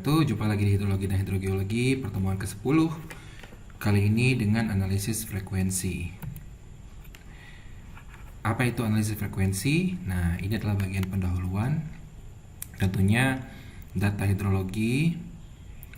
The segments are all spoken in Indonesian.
wabarakatuh. Jumpa lagi di Hidrologi dan Hidrogeologi, pertemuan ke-10. Kali ini dengan analisis frekuensi. Apa itu analisis frekuensi? Nah, ini adalah bagian pendahuluan. Tentunya data hidrologi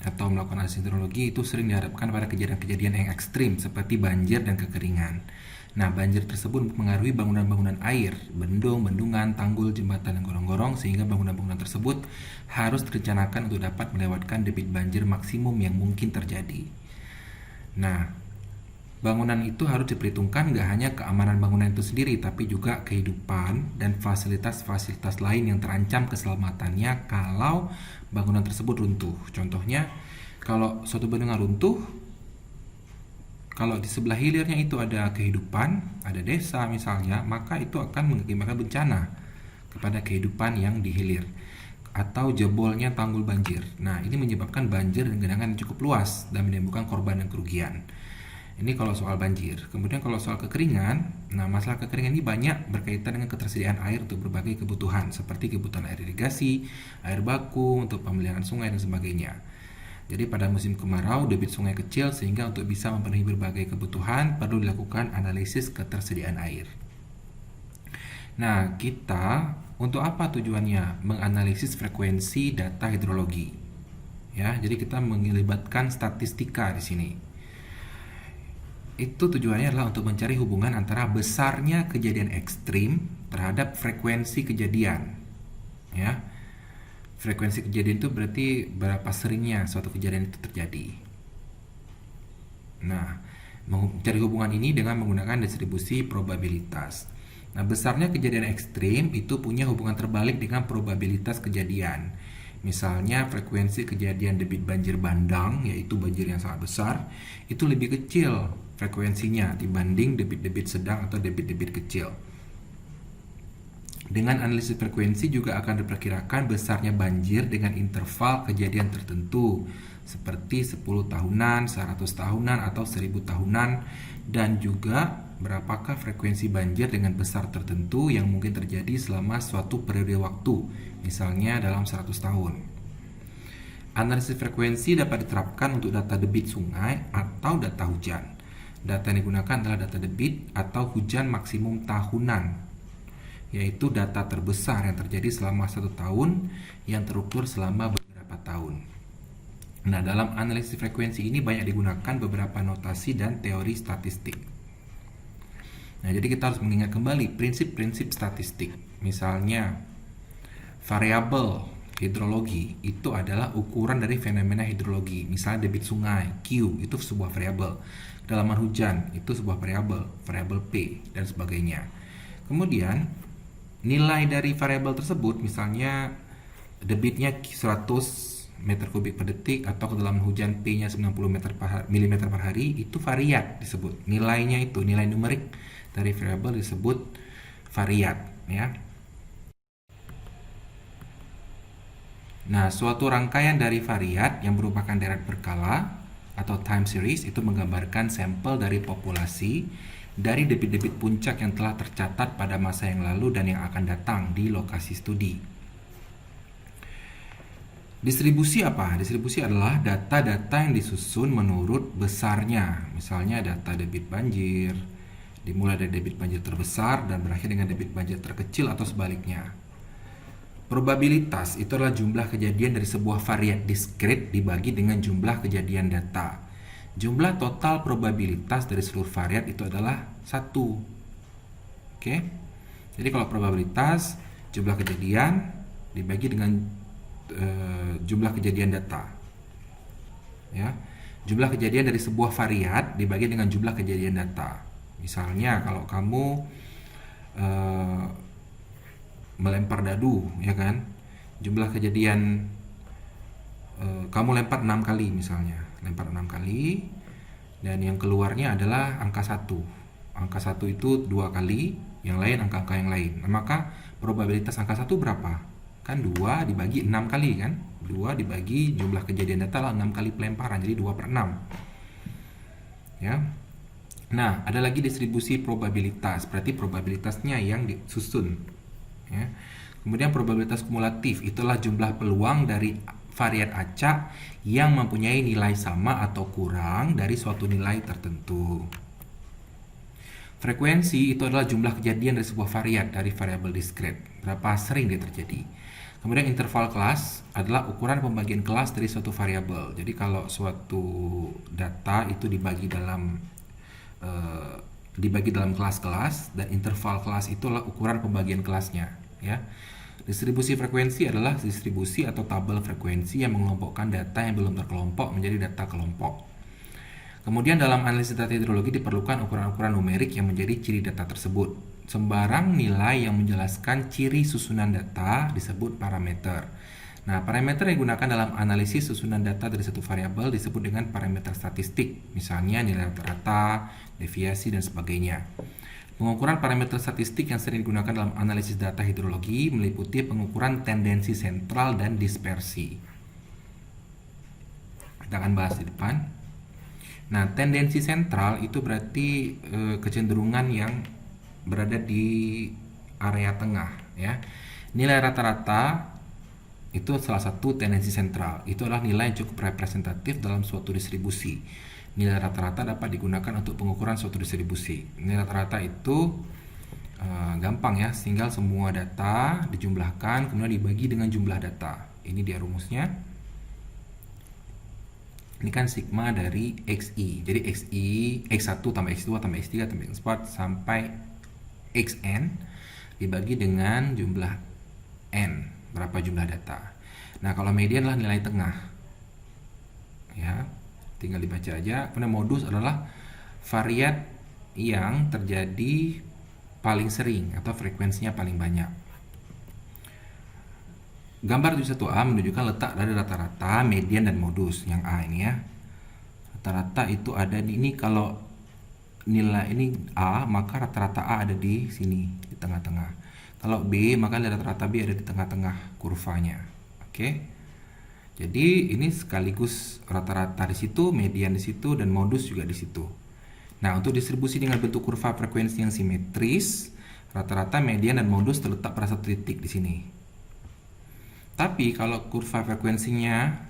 atau melakukan analisis hidrologi itu sering dihadapkan pada kejadian-kejadian yang ekstrim seperti banjir dan kekeringan. Nah, banjir tersebut mempengaruhi bangunan-bangunan air, bendung, bendungan, tanggul, jembatan, dan gorong-gorong, sehingga bangunan-bangunan tersebut harus direncanakan untuk dapat melewatkan debit banjir maksimum yang mungkin terjadi. Nah, bangunan itu harus diperhitungkan gak hanya keamanan bangunan itu sendiri, tapi juga kehidupan dan fasilitas-fasilitas lain yang terancam keselamatannya kalau bangunan tersebut runtuh. Contohnya, kalau suatu bendungan runtuh, kalau di sebelah hilirnya itu ada kehidupan, ada desa misalnya, maka itu akan mengakibatkan bencana kepada kehidupan yang di hilir. Atau jebolnya tanggul banjir. Nah, ini menyebabkan banjir dan genangan yang cukup luas dan menimbulkan korban dan kerugian. Ini kalau soal banjir. Kemudian kalau soal kekeringan, nah masalah kekeringan ini banyak berkaitan dengan ketersediaan air untuk berbagai kebutuhan, seperti kebutuhan air irigasi, air baku, untuk pemeliharaan sungai dan sebagainya. Jadi pada musim kemarau debit sungai kecil, sehingga untuk bisa memenuhi berbagai kebutuhan perlu dilakukan analisis ketersediaan air. Nah, kita untuk apa tujuannya menganalisis frekuensi data hidrologi? Ya, jadi kita melibatkan statistika di sini. Itu tujuannya adalah untuk mencari hubungan antara besarnya kejadian ekstrim terhadap frekuensi kejadian. Ya. Frekuensi kejadian itu berarti berapa seringnya suatu kejadian itu terjadi. Nah, mencari hubungan ini dengan menggunakan distribusi probabilitas. Nah, besarnya kejadian ekstrim itu punya hubungan terbalik dengan probabilitas kejadian. Misalnya, frekuensi kejadian debit banjir bandang, yaitu banjir yang sangat besar, itu lebih kecil frekuensinya dibanding debit-debit sedang atau debit-debit kecil. Dengan analisis frekuensi juga akan diperkirakan besarnya banjir dengan interval kejadian tertentu, seperti 10 tahunan, 100 tahunan, atau 1000 tahunan, dan juga berapakah frekuensi banjir dengan besar tertentu yang mungkin terjadi selama suatu periode waktu, misalnya dalam 100 tahun. Analisis frekuensi dapat diterapkan untuk data debit sungai atau data hujan. Data yang digunakan adalah data debit atau hujan maksimum tahunan, yaitu data terbesar yang terjadi selama 1 tahun yang terukur selama beberapa tahun. Nah, dalam analisis frekuensi ini banyak digunakan beberapa notasi dan teori statistik. Nah, jadi kita harus mengingat kembali prinsip-prinsip statistik. Misalnya, variabel hidrologi itu adalah ukuran dari fenomena hidrologi. Misalnya debit sungai, Q, itu sebuah variabel. Kedalaman hujan, itu sebuah variabel P, dan sebagainya. Kemudian, nilai dari variabel tersebut, misalnya debitnya 100 meter kubik per detik atau kedalaman hujan P-nya 90 mm per hari, itu variat disebut. Nilainya itu, nilai numerik dari variabel disebut variat, ya. Nah, suatu rangkaian dari variat yang merupakan deret berkala atau time series itu menggambarkan sampel dari populasi dari debit-debit puncak yang telah tercatat pada masa yang lalu dan yang akan datang di lokasi studi. Distribusi apa? Distribusi adalah data-data yang disusun menurut besarnya. Misalnya data debit banjir, dimulai dari debit banjir terbesar dan berakhir dengan debit banjir terkecil atau sebaliknya. Probabilitas itu adalah jumlah kejadian dari sebuah variat diskrit dibagi dengan jumlah kejadian data. Jumlah total probabilitas dari seluruh variat itu adalah 1. Oke? Jadi kalau probabilitas jumlah kejadian dibagi dengan jumlah kejadian data. Ya. Jumlah kejadian dari sebuah variat dibagi dengan jumlah kejadian data. Misalnya kalau kamu melempar dadu, ya kan? Jumlah kejadian kamu lempar 6 kali misalnya. Lempar 6 kali dan yang keluarnya adalah angka 1. Angka 1 itu 2 kali, yang lain angka-angka yang lain. Nah, maka probabilitas angka 1 berapa? Kan 2 dibagi 6 kali kan? 2 dibagi jumlah kejadian data lah 6 kali pelemparan, jadi 2 per 6. Ya. Nah, ada lagi distribusi probabilitas, berarti probabilitasnya yang disusun. Ya. Kemudian probabilitas kumulatif, itulah jumlah peluang dari variat acak yang mempunyai nilai sama atau kurang dari suatu nilai tertentu. Frekuensi itu adalah jumlah kejadian dari sebuah variat dari variabel diskret, berapa sering dia terjadi. Kemudian interval kelas adalah ukuran pembagian kelas dari suatu variabel. Jadi kalau suatu data itu dibagi dalam kelas-kelas, dan interval kelas itulah ukuran pembagian kelasnya, ya. Distribusi frekuensi adalah distribusi atau tabel frekuensi yang mengelompokkan data yang belum terkelompok menjadi data kelompok. Kemudian dalam analisis data hidrologi diperlukan ukuran-ukuran numerik yang menjadi ciri data tersebut. Sembarang nilai yang menjelaskan ciri susunan data disebut parameter. Nah, parameter yang digunakan dalam analisis susunan data dari satu variabel disebut dengan parameter statistik, misalnya nilai rata-rata, deviasi, dan sebagainya. Pengukuran parameter statistik yang sering digunakan dalam analisis data hidrologi meliputi pengukuran tendensi sentral dan dispersi. Kita akan bahas di depan. Nah, tendensi sentral itu berarti kecenderungan yang berada di area tengah, ya. Nilai rata-rata itu salah satu tendensi sentral. Itu adalah nilai yang cukup representatif dalam suatu distribusi. Nilai rata-rata dapat digunakan untuk pengukuran suatu distribusi. Nilai rata-rata itu gampang ya, tinggal semua data dijumlahkan kemudian dibagi dengan jumlah data. Ini dia rumusnya. Ini kan sigma dari XI. Jadi XI, X1 tambah X2 tambah X3 tambah X4 sampai Xn dibagi dengan jumlah N. Berapa jumlah data. Nah, kalau median adalah nilai tengah. Ya, tinggal dibaca aja. Kemudian modus adalah variat yang terjadi paling sering atau frekuensinya paling banyak. Gambar 71A menunjukkan letak dari rata-rata, median, dan modus. Yang A ini ya. Rata-rata itu ada di ini, kalau nilai ini A, maka rata-rata A ada di sini, di tengah-tengah. Kalau B, maka rata-rata B ada di tengah-tengah kurvanya. Oke. Jadi ini sekaligus rata-rata di situ, median di situ, dan modus juga di situ. Nah, untuk distribusi dengan bentuk kurva frekuensi yang simetris, rata-rata, median, dan modus terletak pada satu titik di sini. Tapi kalau kurva frekuensinya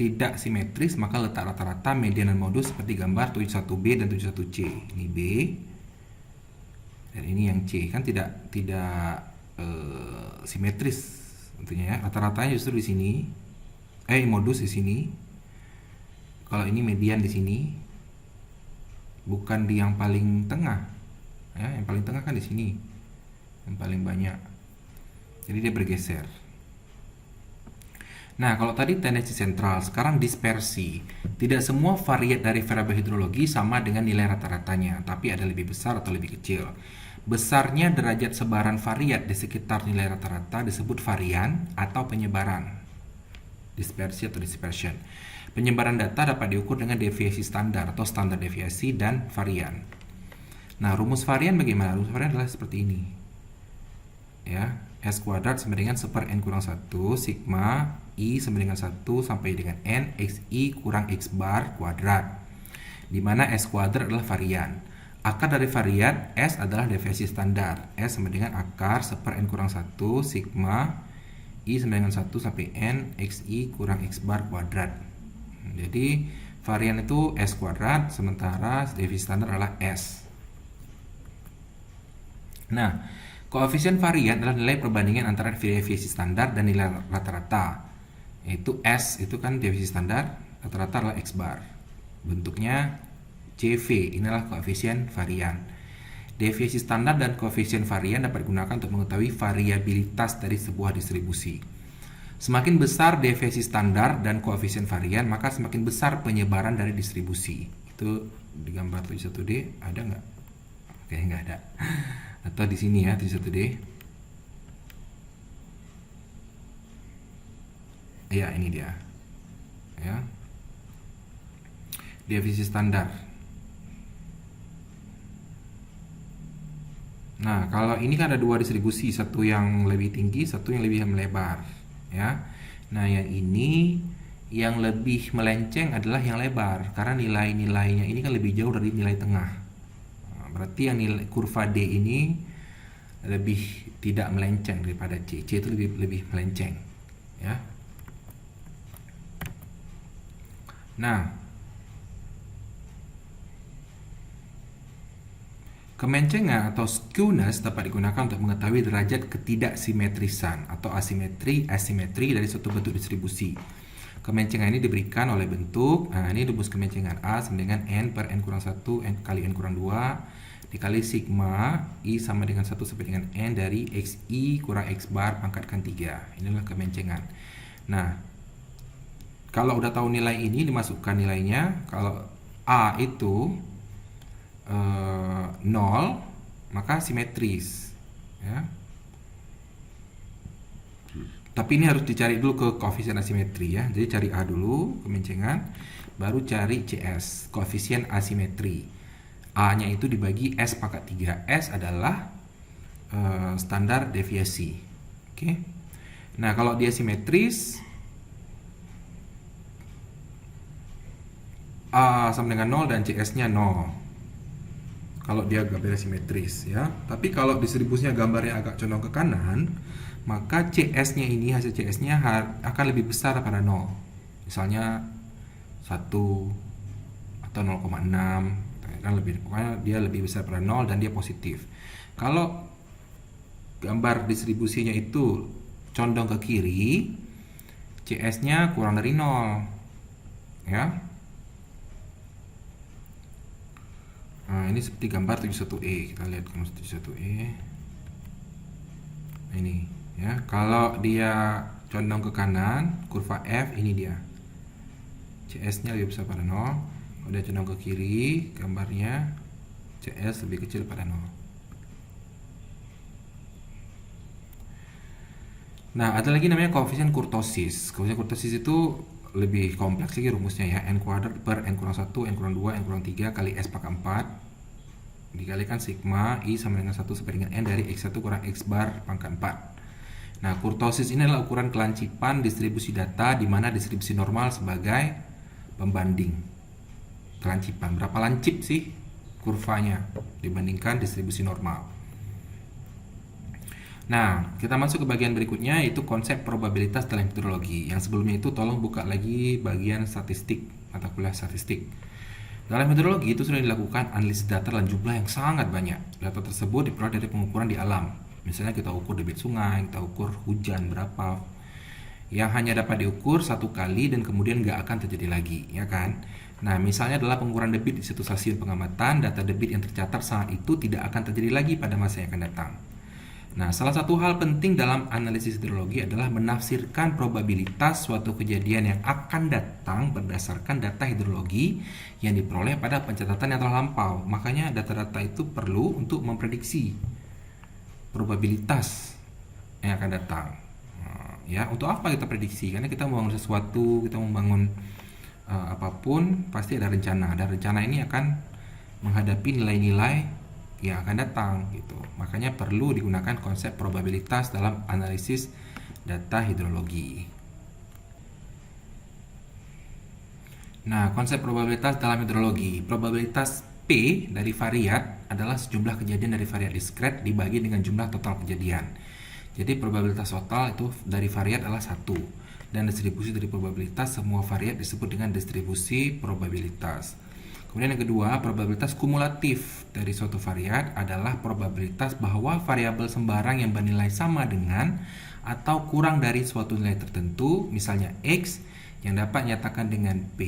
tidak simetris, maka letak rata-rata, median, dan modus seperti gambar 71B dan 71C. Ini B dan ini yang C, kan tidak simetris tentunya ya. Rata-ratanya justru di sini, modus di sini. Kalau ini median di sini, bukan di yang paling tengah. Ya, yang paling tengah kan di sini, yang paling banyak. Jadi dia bergeser. Nah, kalau tadi tendensi sentral, sekarang dispersi. Tidak semua variat dari variabel hidrologi sama dengan nilai rata-ratanya, tapi ada lebih besar atau lebih kecil. Besarnya derajat sebaran variat di sekitar nilai rata-rata disebut varian atau penyebaran. Dispersi atau dispersion. Penyebaran data dapat diukur dengan deviasi standar atau standar deviasi dan varian. Nah, rumus varian bagaimana? Rumus varian adalah seperti ini. Ya, S kuadrat sama dengan 1 per N kurang 1 sigma I sama dengan 1 sampai dengan N XI kurang X bar kuadrat, di mana S kuadrat adalah varian. Akar dari variat S adalah deviasi standar. S sama dengan akar 1 per N kurang 1 sigma I sama dengan 1 sampai N XI kurang X bar kuadrat. Jadi varian itu S kuadrat, sementara deviasi standar adalah S. Nah, koefisien varian adalah nilai perbandingan antara deviasi standar dan nilai rata-rata. Yaitu S itu kan deviasi standar, rata-rata adalah X bar. Bentuknya CV, inilah koefisien varian. Deviasi standar dan koefisien varian dapat digunakan untuk mengetahui variabilitas dari sebuah distribusi. Semakin besar deviasi standar dan koefisien varian, maka semakin besar penyebaran dari distribusi. Itu di gambar 71D ada nggak? Oke, nggak ada. Atau di sini ya, 71D. Ya, ini dia. Ya. Deviasi standar. Nah, kalau ini kan ada dua distribusi, satu yang lebih tinggi, satu yang lebih melebar, ya. Nah, yang ini yang lebih melenceng adalah yang lebar karena nilai-nilainya ini kan lebih jauh dari nilai tengah. Nah, berarti yang nilai kurva D ini lebih tidak melenceng daripada C. C itu lebih melenceng, ya. Nah, kemencengan atau skewness dapat digunakan untuk mengetahui derajat ketidaksimetrisan atau asimetri dari suatu bentuk distribusi. Kemencengan ini diberikan oleh bentuk, ini rumus kemencengan A sama dengan N per N kurang 1 N kali N kurang 2 dikali sigma I sama dengan 1 sampai dengan N dari XI kurang X bar pangkatkan 3. Inilah kemencengan. Nah, kalau udah tahu nilai ini, dimasukkan nilainya. Kalau A itu 0, maka simetris ya. Tapi ini harus dicari dulu ke koefisien asimetri ya. Jadi cari A dulu, kemencengan, baru cari CS, koefisien asimetri. A-nya itu dibagi S pangkat 3. S adalah standar deviasi. Oke. Nah, kalau dia simetris, A sama dengan 0 dan CS-nya 0. Kalau dia gambarnya simetris ya. Tapi kalau distribusinya gambarnya agak condong ke kanan, maka CS-nya ini, hasil CS-nya akan lebih besar daripada 0. Misalnya 1 atau 0,6 kan, pokoknya dia lebih besar daripada 0 dan dia positif. Kalau gambar distribusinya itu condong ke kiri, CS-nya kurang dari 0 ya. Nah, ini seperti gambar 71E. Kita lihat gambar 71E. Nah, ini ya. Kalau dia condong ke kanan, kurva F ini dia. CS-nya lebih besar pada 0. Kalau dia condong ke kiri, gambarnya CS lebih kecil pada 0. Nah, ada lagi namanya koefisien kurtosis. Koefisien kurtosis itu lebih kompleks lagi rumusnya ya. N kuadrat per N kurang 1, N kurang 2, N kurang 3 kali S pangkat 4 dikalikan sigma I sama dengan 1 sampai dengan N dari X1 kurang X bar pangkat 4. Nah, kurtosis ini adalah ukuran kelancipan distribusi data di mana distribusi normal sebagai pembanding. Kelancipan, berapa lancip sih kurvanya dibandingkan distribusi normal. Nah, kita masuk ke bagian berikutnya, yaitu konsep probabilitas dalam metodologi. Yang sebelumnya itu tolong buka lagi bagian statistik, mata kuliah statistik. Dalam metodologi itu sudah dilakukan analisis data dalam jumlah yang sangat banyak. Data tersebut diperoleh dari pengukuran di alam. Misalnya kita ukur debit sungai, kita ukur hujan berapa, yang hanya dapat diukur satu kali dan kemudian nggak akan terjadi lagi, ya kan? Nah, misalnya adalah pengukuran debit di situ stasiun pengamatan, data debit yang tercatat saat itu tidak akan terjadi lagi pada masa yang akan datang. Nah, salah satu hal penting dalam analisis hidrologi adalah menafsirkan probabilitas suatu kejadian yang akan datang berdasarkan data hidrologi yang diperoleh pada pencatatan yang telah lampau. Makanya data-data itu perlu untuk memprediksi probabilitas yang akan datang. Ya, untuk apa kita prediksi? Karena kita membangun sesuatu, kita membangun apapun pasti ada rencana. Dan rencana ini akan menghadapi nilai-nilai yang akan datang gitu. Makanya perlu digunakan konsep probabilitas dalam analisis data hidrologi. Nah, konsep probabilitas dalam hidrologi. Probabilitas P dari variat adalah sejumlah kejadian dari variat diskret dibagi dengan jumlah total kejadian. Jadi probabilitas total itu dari variat adalah 1. Dan distribusi dari probabilitas semua variat disebut dengan distribusi probabilitas. Kemudian yang kedua, probabilitas kumulatif dari suatu variat adalah probabilitas bahwa variabel sembarang yang bernilai sama dengan atau kurang dari suatu nilai tertentu, misalnya X, yang dapat dinyatakan dengan P,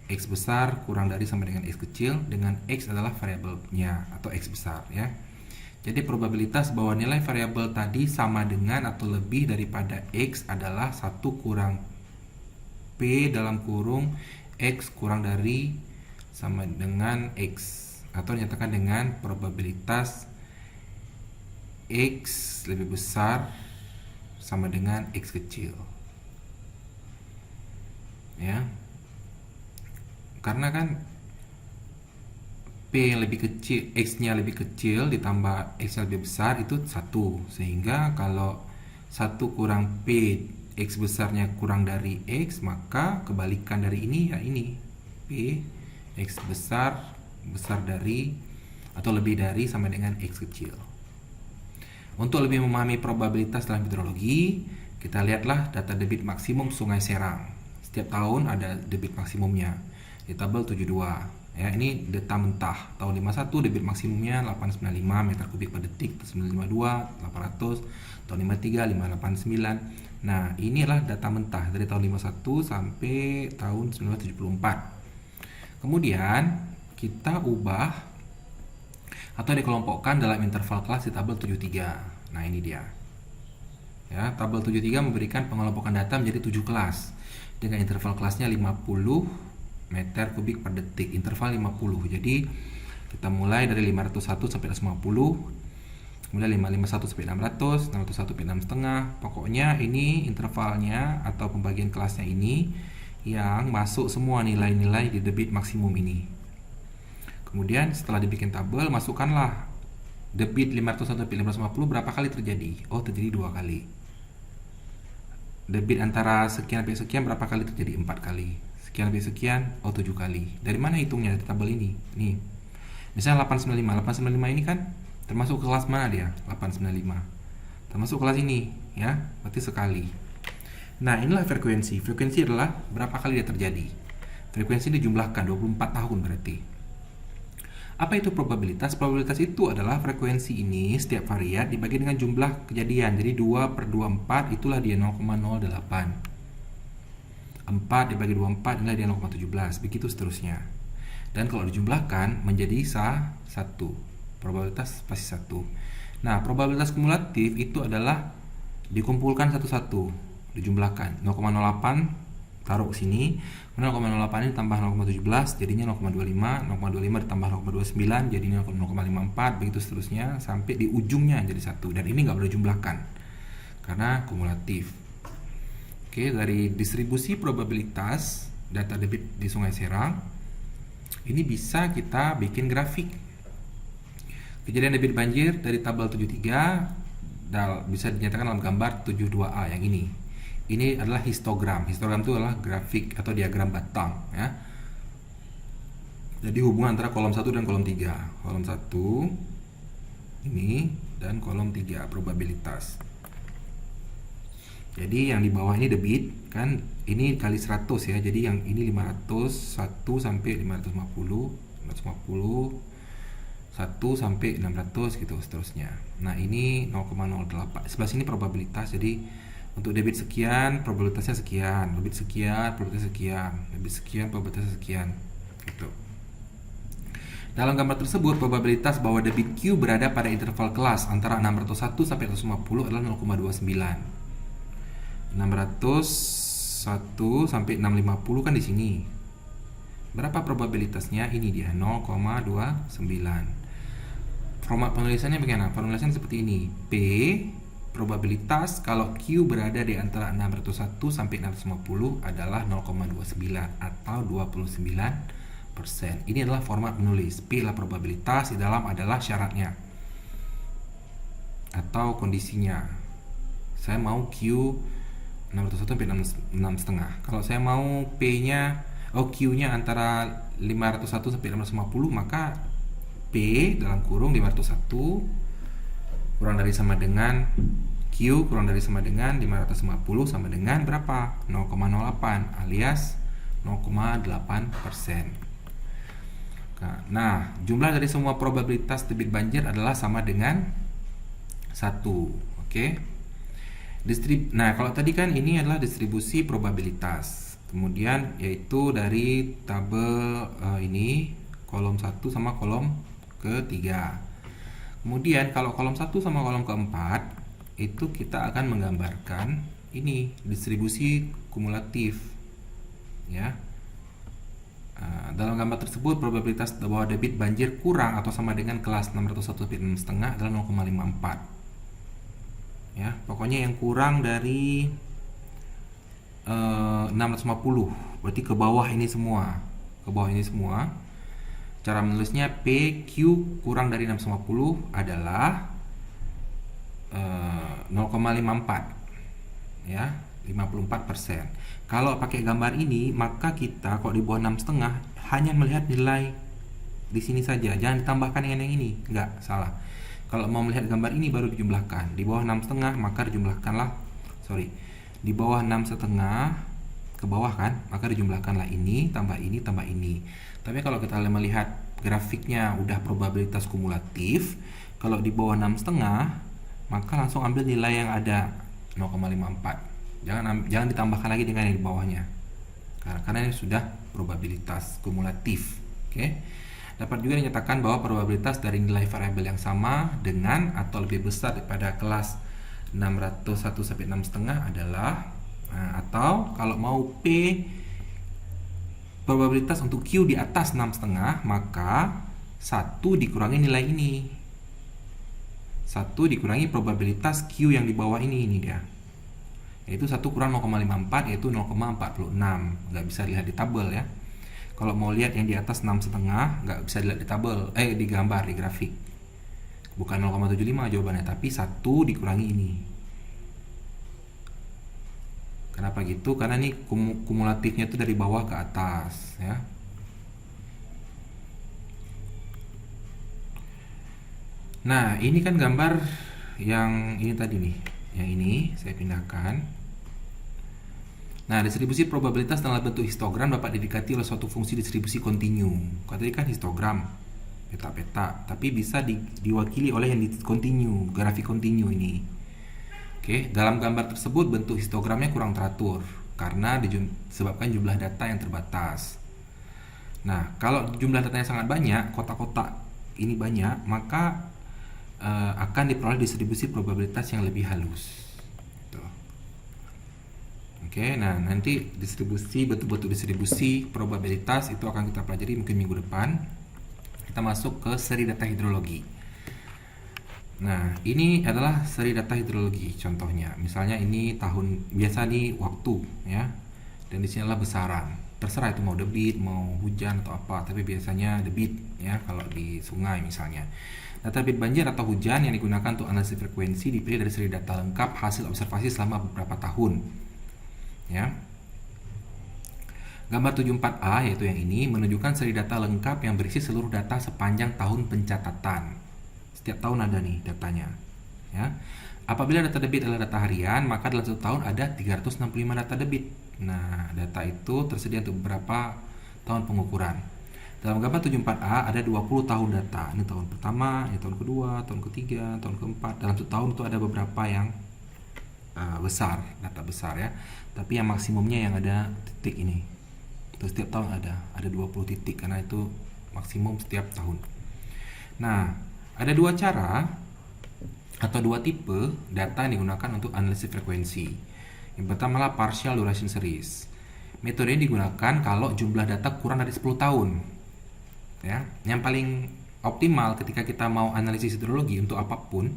X besar kurang dari sama dengan X kecil, dengan X adalah variabelnya atau X besar ya. Jadi probabilitas bahwa nilai variabel tadi sama dengan atau lebih daripada X adalah 1 kurang P dalam kurung X kurang dari sama dengan X, atau dinyatakan dengan probabilitas X lebih besar sama dengan X kecil ya. Karena kan P yang lebih kecil, X nya lebih kecil ditambah X nya lebih besar itu 1, sehingga kalau 1 kurang P X besarnya kurang dari X, maka kebalikan dari ini ya ini P X besar dari atau lebih dari sama dengan X kecil. Untuk lebih memahami probabilitas dalam hidrologi, kita lihatlah data debit maksimum Sungai Serang. Setiap tahun ada debit maksimumnya di tabel 72. Ya, ini data mentah. Tahun 51 debit maksimumnya 895 meter kubik per detik, 952 800, tahun 53 589. Nah, inilah data mentah dari tahun 51 sampai tahun 1974. Kemudian kita ubah atau dikelompokkan dalam interval kelas di tabel 73. Nah, ini dia. Ya, tabel 73 memberikan pengelompokan data menjadi 7 kelas dengan interval kelasnya 50 meter kubik per detik, interval 50. Jadi kita mulai dari 501 sampai 150, kemudian 551 sampai 600, 601 sampai 6,5. Pokoknya ini intervalnya atau pembagian kelasnya ini yang masuk semua nilai-nilai di debit maksimum ini. Kemudian setelah dibikin tabel, masukkanlah debit 501 sampai 550 berapa kali terjadi? Oh, terjadi 2 kali. Debit antara sekian sampai sekian berapa kali terjadi? 4 kali. Sekian sampai sekian, oh 7 kali. Dari mana hitungnya dari tabel ini? Nih. Misalnya 895. 895 ini kan termasuk kelas mana dia? 895. Termasuk kelas ini, ya. Berarti sekali. Nah, inilah frekuensi. Frekuensi adalah berapa kali dia terjadi. Frekuensi dijumlahkan 24 tahun berarti. Apa itu probabilitas? Probabilitas itu adalah frekuensi ini setiap variat dibagi dengan jumlah kejadian. Jadi 2/24 itulah dia 0,08. 4 dibagi 24 inilah dia 0,17. Begitu seterusnya. Dan kalau dijumlahkan menjadi 1. Probabilitas pasti 1. Nah, probabilitas kumulatif itu adalah dikumpulkan satu-satu, dijumlahkan. 0,08 taruh sini, kemudian 0,08 ini tambah 0,17 jadinya 0,25, 0,25 ditambah 0,29 jadinya 0,54, begitu seterusnya sampai di ujungnya jadi 1. Dan ini nggak boleh jumlahkan karena kumulatif. Oke, dari distribusi probabilitas data debit di Sungai Serang ini bisa kita bikin grafik. Kejadian debit banjir dari tabel 73 bisa dinyatakan dalam gambar 72A yang ini. Ini adalah histogram. Histogram itu adalah grafik atau diagram batang, ya. Jadi hubungan antara kolom 1 dan kolom 3. Kolom 1 ini dan kolom 3 probabilitas. Jadi yang di bawah ini debit kan, ini kali 100 ya. Jadi yang ini 500, 1 sampai 550, 550, 1 sampai 600 gitu seterusnya. Nah, ini 0,08. Sebelah sini probabilitas. Jadi untuk debit sekian, probabilitasnya sekian, debit sekian, probabilitasnya sekian, debit sekian, probabilitasnya sekian gitu. Dalam gambar tersebut, probabilitas bahwa debit Q berada pada interval kelas antara 601 sampai 150 adalah 0,29. 601 sampai 650 kan di sini. Berapa probabilitasnya? Ini dia 0,29. Format penulisannya bagaimana? Penulisannya seperti ini. P probabilitas kalau Q berada di antara 601 sampai 650 adalah 0,29 atau 29%. Ini adalah format menulis. P adalah probabilitas, di dalam adalah syaratnya atau kondisinya. Saya mau Q 601 sampai 6,5. Kalau saya mau P-nya Q-nya antara 501 sampai 650, maka P dalam kurung 501 kurang dari sama dengan Q kurang dari sama dengan 550 sama dengan berapa? 0,08 alias 0,8%. Nah, jumlah dari semua probabilitas debit banjir adalah sama dengan 1. Oke. Nah, kalau tadi kan ini adalah distribusi probabilitas. Kemudian yaitu dari tabel ini kolom 1 sama kolom ketiga. Kemudian kalau kolom 1 sama kolom keempat itu kita akan menggambarkan ini distribusi kumulatif, ya. Dalam gambar tersebut probabilitas bahwa debit banjir kurang atau sama dengan kelas 601 sampai 6,5 adalah 0,54. Ya, pokoknya yang kurang dari 650 berarti ke bawah ini semua. Ke bawah ini semua. Cara menulisnya PQ kurang dari 650 adalah 0,54. Ya, 54%. Kalau pakai gambar ini, maka kita kalau di bawah 6,5 hanya melihat nilai di sini saja, jangan ditambahkan dengan yang ini. Enggak, salah. Kalau mau melihat gambar ini baru dijumlahkan. Di bawah 6,5 maka dijumlahkanlah, di bawah 6,5 ke bawah kan, maka dijumlahkanlah ini tambah ini tambah ini. Tapi kalau kita melihat grafiknya udah probabilitas kumulatif, kalau di bawah 6,5 maka langsung ambil nilai yang ada 0,54. Jangan ditambahkan lagi dengan yang di bawahnya. Karena ini sudah probabilitas kumulatif. Oke. Dapat juga dinyatakan bahwa probabilitas dari nilai variabel yang sama dengan atau lebih besar daripada kelas 601 sampai 6,5 adalah atau kalau mau P probabilitas untuk Q di atas 6,5 maka 1 dikurangi nilai ini. 1 dikurangi probabilitas Q yang di bawah ini dia. Yaitu 1 kurang 0,54 yaitu 0,46. Nggak bisa dilihat di tabel ya. Kalau mau lihat yang di atas 6,5 nggak bisa dilihat di tabel, di gambar, di grafik. Bukan 0,75 jawabannya, tapi 1 dikurangi ini. Kenapa gitu? Karena ini kumulatifnya itu dari bawah ke atas ya. Nah, ini kan gambar yang ini tadi nih. Yang ini saya pindahkan. Nah, distribusi probabilitas dalam bentuk histogram dapat didekati oleh suatu fungsi distribusi kontinu. Tadi kan histogram, peta-peta, tapi bisa diwakili oleh yang kontinu, grafik kontinu ini. Oke, dalam gambar tersebut bentuk histogramnya kurang teratur karena disebabkan jumlah data yang terbatas. Nah, kalau jumlah datanya sangat banyak, kotak-kotak ini banyak, maka akan diperoleh distribusi probabilitas yang lebih halus. Oke, nah nanti betul-betul distribusi probabilitas itu akan kita pelajari mungkin minggu depan. Kita masuk ke seri data hidrologi. Nah, ini adalah seri data hidrologi contohnya. Misalnya ini tahun biasa nih waktu ya. Dan di sini adalah besaran. Terserah itu mau debit, mau hujan atau apa, tapi biasanya debit ya kalau di sungai misalnya. Data debit banjir atau hujan yang digunakan untuk analisis frekuensi dipilih dari seri data lengkap hasil observasi selama beberapa tahun. Ya. Gambar 74A yaitu yang ini menunjukkan seri data lengkap yang berisi seluruh data sepanjang tahun pencatatan. Setiap tahun ada nih datanya. Ya. Apabila data debit adalah data harian, maka dalam satu tahun ada 365 data debit. Nah, data itu tersedia untuk beberapa tahun pengukuran. Dalam gambar 74A ada 20 tahun data. Ini tahun pertama, ini tahun kedua, tahun ketiga, tahun keempat. Dalam satu tahun itu ada beberapa yang besar, data besar ya. Tapi yang maksimumnya yang ada titik ini. Itu setiap tahun ada 20 titik karena itu maksimum setiap tahun. Nah, ada dua cara atau dua tipe data yang digunakan untuk analisis frekuensi. Yang pertama adalah partial duration series. Metode ini digunakan kalau jumlah data kurang dari 10 tahun. Ya, yang paling optimal ketika kita mau analisis hidrologi untuk apapun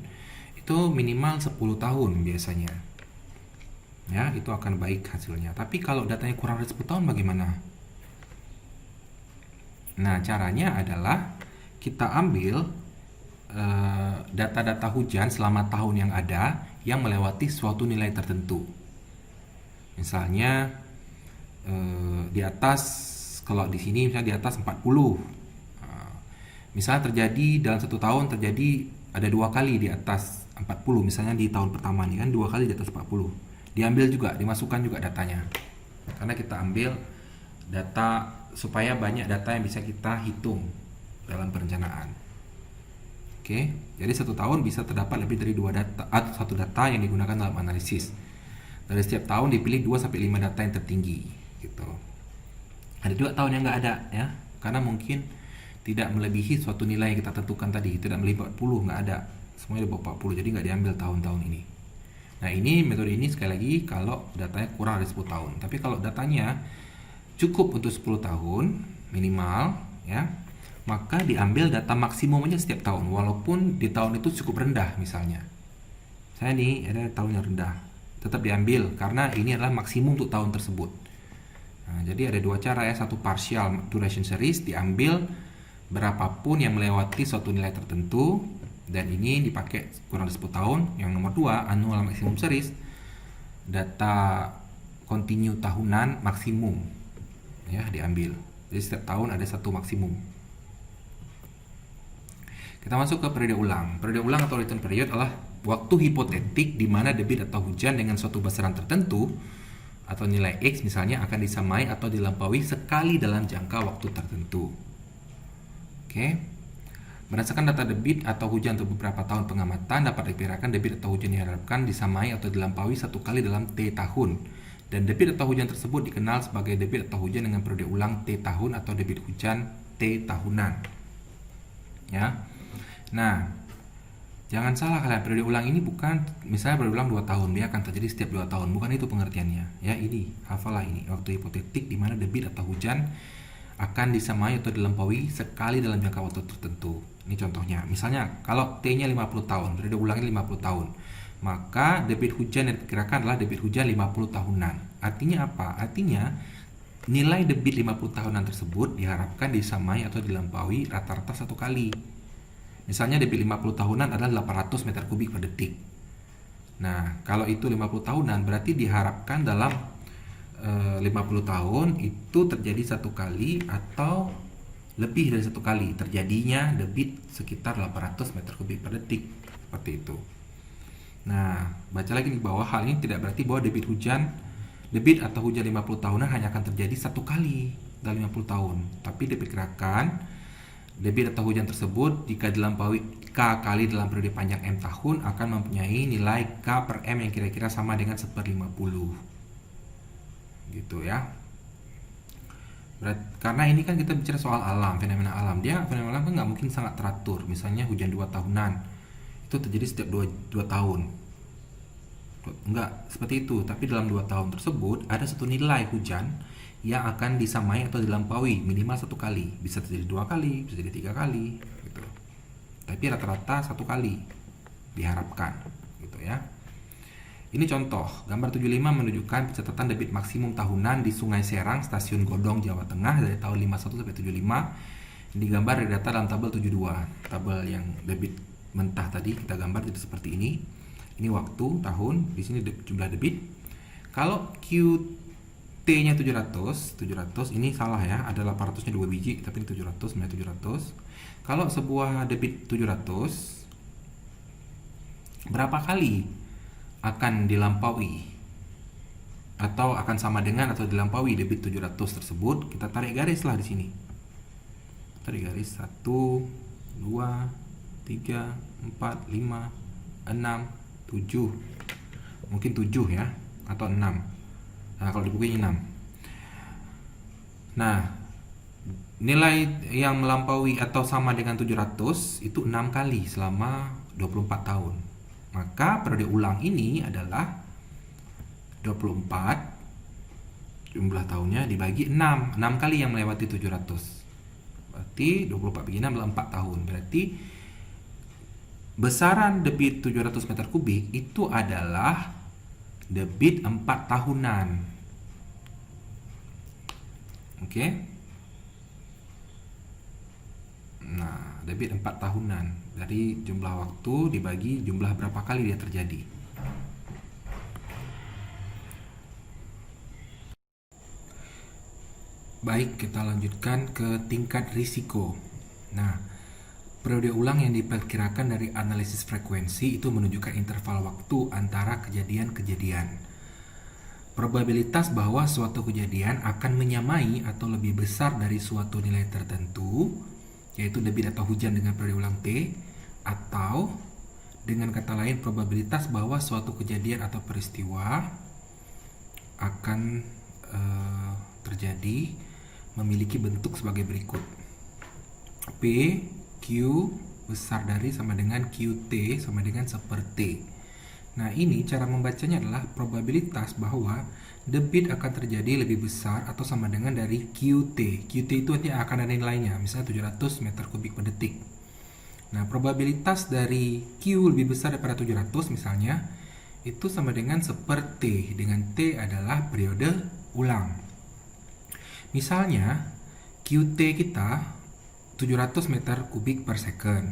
itu minimal 10 tahun biasanya. Ya, itu akan baik hasilnya. Tapi kalau datanya kurang dari 10 tahun bagaimana? Nah, caranya adalah kita ambil data-data hujan selama tahun yang ada yang melewati suatu nilai tertentu. Misalnya di atas, kalau di sini misalnya di atas 40. Misalnya terjadi dalam satu tahun terjadi ada 2 kali di atas 40. Misalnya di tahun pertama ini kan 2 kali di atas 40. Diambil juga, dimasukkan juga datanya. Karena kita ambil data supaya banyak data yang bisa kita hitung dalam perencanaan. Oke, jadi satu tahun bisa terdapat lebih dari 2 data atau 1 data yang digunakan dalam analisis. Dari setiap tahun dipilih 2-5 data yang tertinggi gitu. Ada juga tahun yang nggak ada ya, karena mungkin tidak melebihi suatu nilai yang kita tentukan tadi, tidak melebihi 40, nggak ada. Semuanya di bawah 40, jadi nggak diambil tahun-tahun ini. Nah, ini metode ini sekali lagi kalau datanya kurang dari 10 tahun. Tapi kalau datanya cukup untuk 10 tahun minimal ya, maka diambil data maksimum aja setiap tahun walaupun di tahun itu cukup rendah misalnya. Saya nih ada tahun yang rendah, tetap diambil karena ini adalah maksimum untuk tahun tersebut. Nah, jadi ada dua cara ya, satu partial duration series diambil berapapun yang melewati suatu nilai tertentu. Dan ini dipakai kurang dari 10 tahun. Yang nomor 2, annual maximum series, data kontinu tahunan maksimum ya diambil. Jadi setiap tahun ada satu maksimum. Kita masuk ke periode ulang. Periode ulang atau return period adalah waktu hipotetik di mana debit atau hujan dengan suatu besaran tertentu atau nilai X misalnya akan disamai atau dilampaui sekali dalam jangka waktu tertentu. Oke. Berdasarkan data debit atau hujan untuk beberapa tahun pengamatan, dapat diperkirakan debit atau hujan diharapkan disamai atau dilampaui satu kali dalam T tahun. Dan debit atau hujan tersebut dikenal sebagai debit atau hujan dengan periode ulang T tahun atau debit hujan T tahunan. Ya. Nah, jangan salah kalian, periode ulang ini bukan misalnya periode ulang 2 tahun, dia akan terjadi setiap 2 tahun. Bukan itu pengertiannya. Ya, ini hafalah ini. Waktu hipotetik di mana debit atau hujan akan disamai atau dilampaui sekali dalam jangka waktu tertentu. Ini contohnya. Misalnya kalau T-nya 50 tahun, periode ulangnya 50 tahun. Maka debit hujan yang diperkirakan adalah debit hujan 50 tahunan. Artinya apa? Artinya nilai debit 50 tahunan tersebut diharapkan disamai atau dilampaui rata-rata satu kali. Misalnya debit 50 tahunan adalah 800 meter kubik per detik. Nah, kalau itu 50 tahunan berarti diharapkan dalam 50 tahun itu terjadi satu kali atau lebih dari satu kali terjadinya debit sekitar 800 meter kubik per detik. Seperti itu. Nah, baca lagi di bawah, hal ini tidak berarti bahwa debit atau hujan 50 tahunan hanya akan terjadi satu kali dalam 50 tahun. Tapi diperkirakan debit atau hujan tersebut jika dilampaui K kali dalam periode panjang M tahun akan mempunyai nilai K per M yang kira-kira sama dengan 1/50. Gitu ya. Karena ini kan kita bicara soal alam, fenomena alam. Fenomena alam kan nggak mungkin sangat teratur. Misalnya hujan 2 tahunan itu terjadi setiap 2 tahun. Enggak seperti itu, tapi dalam 2 tahun tersebut ada satu nilai hujan yang akan disamai atau dilampaui minimal satu kali. Bisa terjadi 2 kali, bisa jadi 3 kali gitu. Tapi rata-rata satu kali diharapkan gitu ya. Ini contoh, gambar 75 menunjukkan pencatatan debit maksimum tahunan di Sungai Serang, Stasiun Godong, Jawa Tengah dari tahun 51 sampai 75. Ini gambar dari data dalam tabel 72. Tabel yang debit mentah tadi kita gambar jadi seperti ini. Ini waktu, tahun, di sini jumlah debit. Kalau QT-nya 700 ini salah ya, ada 800-nya 2 biji, tapi ini 700, 700. Kalau sebuah debit 700 berapa kali akan dilampaui atau akan sama dengan atau dilampaui debit 700 tersebut? Kita tarik garis lah di sini. Tarik garis 1 2 3 4 5 6 7. Mungkin 7 ya atau 6. Nah, kalau di buku ini 6. Nah, nilai yang melampaui atau sama dengan 700 itu 6 kali selama 24 tahun. Maka periode ulang ini adalah 24 jumlah tahunnya dibagi 6. 6 kali yang melewati 700. Berarti 24 bagi 6 adalah 4 tahun. Berarti besaran debit 700 meter kubik itu adalah debit 4 tahunan. Oke. Nah, debit 4 tahunan dari jumlah waktu dibagi jumlah berapa kali dia terjadi. Baik, kita lanjutkan ke tingkat risiko. Nah, periode ulang yang diperkirakan dari analisis frekuensi itu menunjukkan interval waktu antara kejadian-kejadian. Probabilitas bahwa suatu kejadian akan menyamai atau lebih besar dari suatu nilai tertentu, yaitu debit atau hujan dengan periode ulang T, atau dengan kata lain probabilitas bahwa suatu kejadian atau peristiwa akan terjadi memiliki bentuk sebagai berikut. P, Q besar dari sama dengan QT sama dengan seperti. Nah, ini cara membacanya adalah probabilitas bahwa debit akan terjadi lebih besar atau sama dengan dari QT. QT itu nanti akan ada nilainya, misalnya 700 meter kubik per detik. Nah, probabilitas dari Q lebih besar daripada 700 misalnya, itu sama dengan seperti, dengan T adalah periode ulang. Misalnya, QT kita 700 meter kubik per second.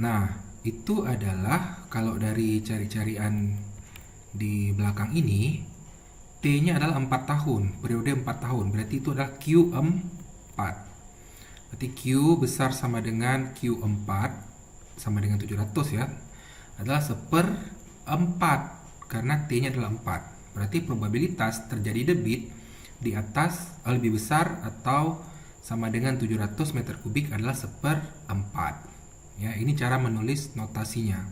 Nah, itu adalah kalau dari cari-carian di belakang ini, T-nya adalah 4 tahun, periode 4 tahun. Berarti itu adalah Q4. Berarti Q besar sama dengan Q4 sama dengan 700 ya. Adalah 1/4 karena T-nya adalah 4. Berarti probabilitas terjadi debit di atas lebih besar atau sama dengan 700 meter kubik adalah 1/4. Ya, ini cara menulis notasinya.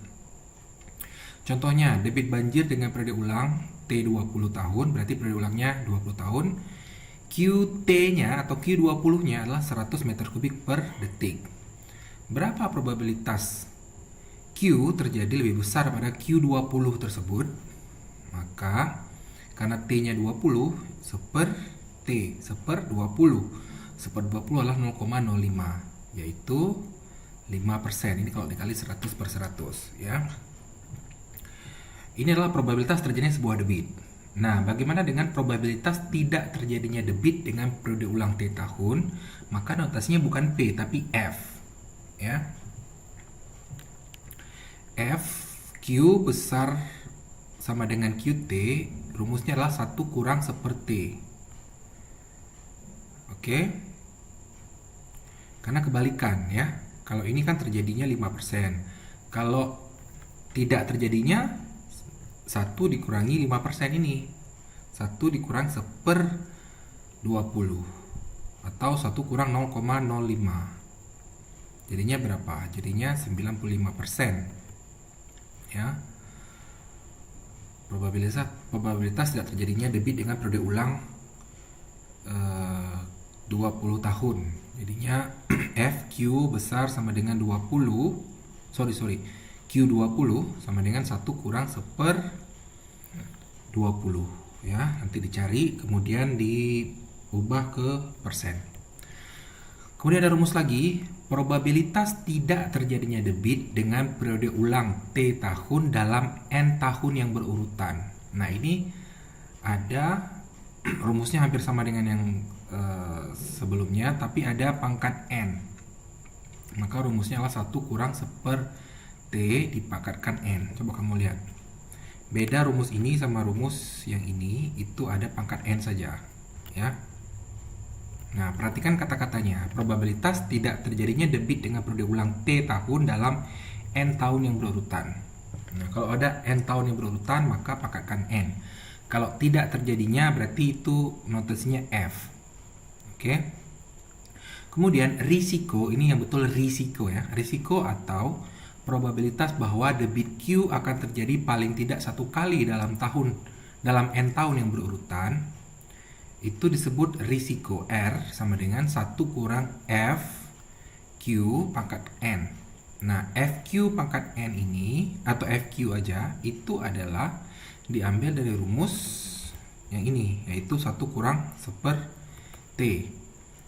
Contohnya, debit banjir dengan periode ulang T 20 tahun, berarti periode ulangnya 20 tahun. QT-nya atau Q20-nya adalah 100 meter kubik per detik. Berapa probabilitas Q terjadi lebih besar pada Q20 tersebut? Maka karena T-nya 20, 1/20 adalah 0,05, yaitu 5%. Ini kalau dikali 100/100 ya. Ini adalah probabilitas terjadinya sebuah debit. Nah, bagaimana dengan probabilitas tidak terjadinya debit dengan periode ulang T tahun? Maka notasinya bukan P tapi F ya. F Q besar sama dengan QT, rumusnya adalah 1 kurang 1/T. Oke. Karena kebalikan ya. Kalau ini kan terjadinya 5%. Kalau tidak terjadinya 1 dikurangi 5% ini. 1 dikurang 1/20 atau 1 kurang 0,05. Jadinya berapa? Jadinya 95%. Ya. Probabilitas tidak terjadinya debit dengan periode ulang 20 tahun. Jadinya FQ besar sama dengan 20. Q20 sama dengan 1 kurang 1/20 ya. Nanti dicari kemudian diubah ke persen. Kemudian ada rumus lagi, probabilitas tidak terjadinya debit dengan periode ulang T tahun dalam N tahun yang berurutan. Nah, ini ada rumusnya hampir sama dengan yang sebelumnya, tapi ada pangkat N. Maka rumusnya adalah 1 kurang 1/T dipangkatkan N. Coba kamu lihat. Beda rumus ini sama rumus yang ini, itu ada pangkat N saja ya. Nah, perhatikan kata-katanya. Probabilitas tidak terjadinya debit dengan periode ulang T tahun dalam N tahun yang berurutan. Nah, kalau ada N tahun yang berurutan, maka pangkatkan N. Kalau tidak terjadinya, berarti itu notasinya F. Oke. Kemudian risiko, ini yang betul risiko ya. Risiko atau probabilitas bahwa debit Q akan terjadi paling tidak 1 kali dalam N tahun yang berurutan, itu disebut risiko. R sama dengan 1 kurang F Q pangkat N. Nah, FQ pangkat N ini atau FQ aja itu adalah diambil dari rumus yang ini, yaitu 1 kurang 1/T.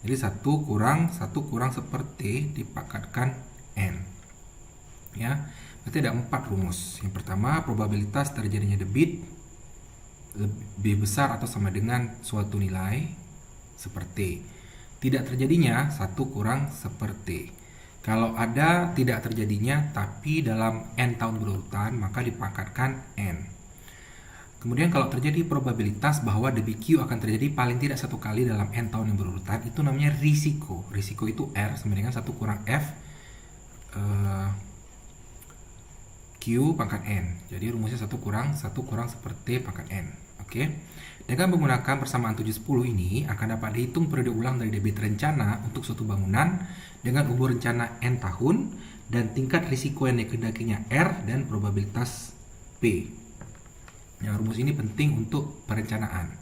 Jadi 1 kurang 1/T dipangkatkan N. Ya, berarti ada 4 rumus. Yang pertama, probabilitas terjadinya debit lebih besar atau sama dengan suatu nilai seperti tidak terjadinya 1 kurang 1/T. Kalau ada tidak terjadinya tapi dalam N tahun berurutan, maka dipangkatkan N. Kemudian kalau terjadi probabilitas bahwa debit Q akan terjadi paling tidak 1 kali dalam N tahun yang berurutan, itu namanya risiko. Risiko itu R sama dengan 1 kurang F Q pangkat N. Jadi rumusnya 1 kurang 1/T pangkat N. Oke. Dengan menggunakan persamaan 7/10 ini akan dapat dihitung periode ulang dari debit rencana untuk suatu bangunan dengan umur rencana N tahun dan tingkat risiko yang dikehendakinya R dan probabilitas P. Ya, rumus ini penting untuk perencanaan.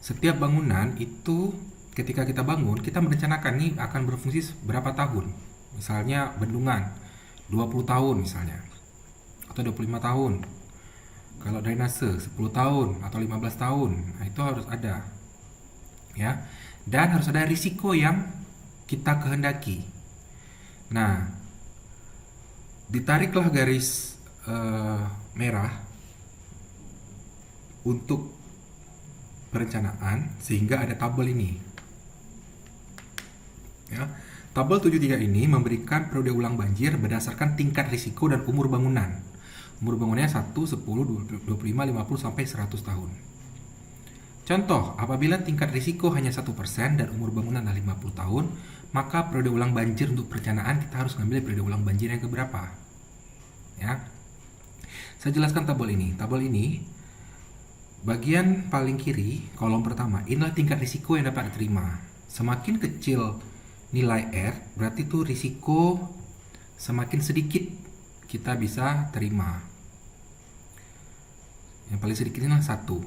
Setiap bangunan itu ketika kita bangun, kita merencanakan nih akan berfungsi berapa tahun. Misalnya bendungan 20 tahun misalnya, atau 25 tahun. Kalau drainase 10 tahun atau 15 tahun. Nah, itu harus ada. Ya. Dan harus ada risiko yang kita kehendaki. Nah, ditariklah garis merah untuk perencanaan sehingga ada tabel ini. Ya. Tabel 73 ini memberikan periode ulang banjir berdasarkan tingkat risiko dan umur bangunan. Umur bangunannya 1, 10, 25, 50 sampai 100 tahun. Contoh, apabila tingkat risiko hanya 1% dan umur bangunan adalah 50 tahun, maka periode ulang banjir untuk perencanaan kita harus mengambil periode ulang banjir yang keberapa. Ya. Saya jelaskan tabel ini. Tabel ini Bagian paling kiri, kolom pertama, inilah tingkat risiko yang dapat diterima. Semakin kecil nilai R, berarti itu risiko semakin sedikit kita bisa terima. Yang paling sedikit inilah 1%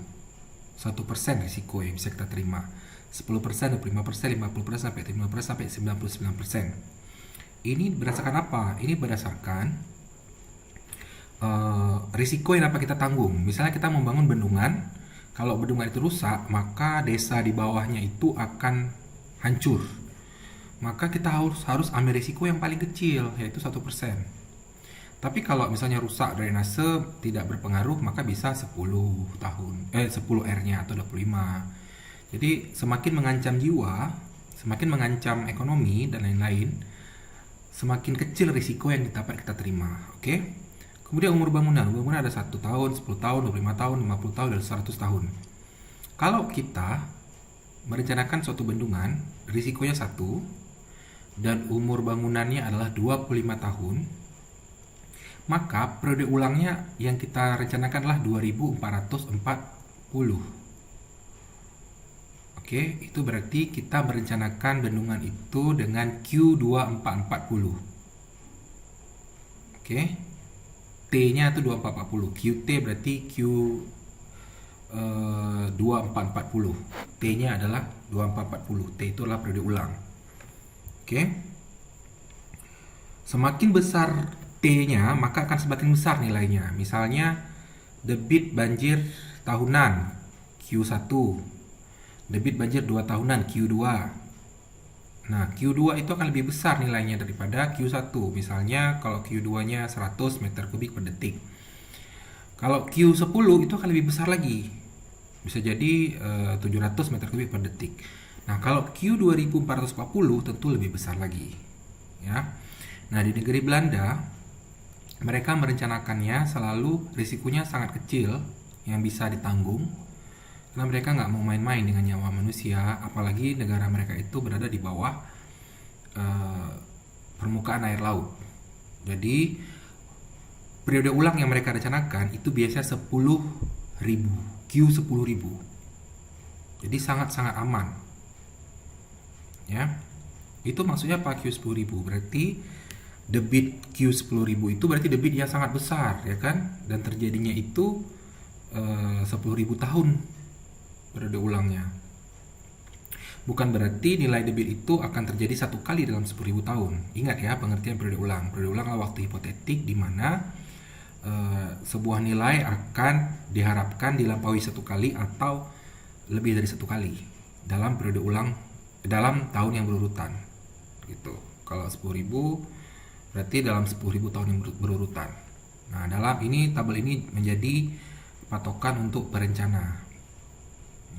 risiko yang bisa kita terima. 10%, 25%, 50%, sampai 50%, sampai 99%. Ini berdasarkan apa? Ini berdasarkan risiko yang dapat kita tanggung. Misalnya kita membangun bendungan, kalau bendungan itu rusak, maka desa di bawahnya itu akan hancur. Maka kita harus ambil risiko yang paling kecil, yaitu 1%. Tapi kalau misalnya rusak drainase tidak berpengaruh, maka bisa 10 R-nya atau 25. Jadi semakin mengancam jiwa, semakin mengancam ekonomi dan lain-lain, semakin kecil risiko yang dapat kita terima. Oke? Kemudian umur bangunan ada 1 tahun, 10 tahun, 25 tahun, 50 tahun, dan 100 tahun. Kalau kita merencanakan suatu bendungan, risikonya 1, dan umur bangunannya adalah 25 tahun, maka periode ulangnya yang kita rencanakan adalah 2440. Oke, itu berarti kita merencanakan bendungan itu dengan Q2440. Oke. T-nya itu 2440. QT berarti Q 2440. T-nya adalah 2440. T itu adalah periode ulang. Oke. Semakin besar T-nya, maka akan semakin besar nilainya. Misalnya debit banjir tahunan Q1, debit banjir 2 tahunan Q2. Nah, Q2 itu akan lebih besar nilainya daripada Q1. Misalnya kalau Q2-nya 100 meter kubik per detik. Kalau Q10 itu akan lebih besar lagi. Bisa jadi 700 meter kubik per detik. Nah, kalau Q2440 tentu lebih besar lagi. Ya. Nah, di negeri Belanda mereka merencanakannya selalu risikonya sangat kecil yang bisa ditanggung. Karena mereka nggak mau main-main dengan nyawa manusia, apalagi negara mereka itu berada di bawah permukaan air laut. Jadi periode ulang yang mereka rencanakan itu biasanya 10.000, Q10.000. Jadi sangat-sangat aman. Ya, itu maksudnya apa Q10.000? Berarti debit Q10.000 itu berarti debit yang sangat besar, ya kan? Dan terjadinya itu 10.000 tahun periode ulangnya. Bukan berarti nilai debit itu akan terjadi satu kali dalam 10.000 tahun. Ingat ya pengertian periode ulang. Periode ulang adalah waktu hipotetik di mana sebuah nilai akan diharapkan dilampaui satu kali atau lebih dari satu kali dalam periode ulang dalam tahun yang berurutan. Gitu. Kalau 10.000 berarti dalam 10.000 tahun yang berurutan. Nah, dalam ini tabel ini menjadi patokan untuk perencana.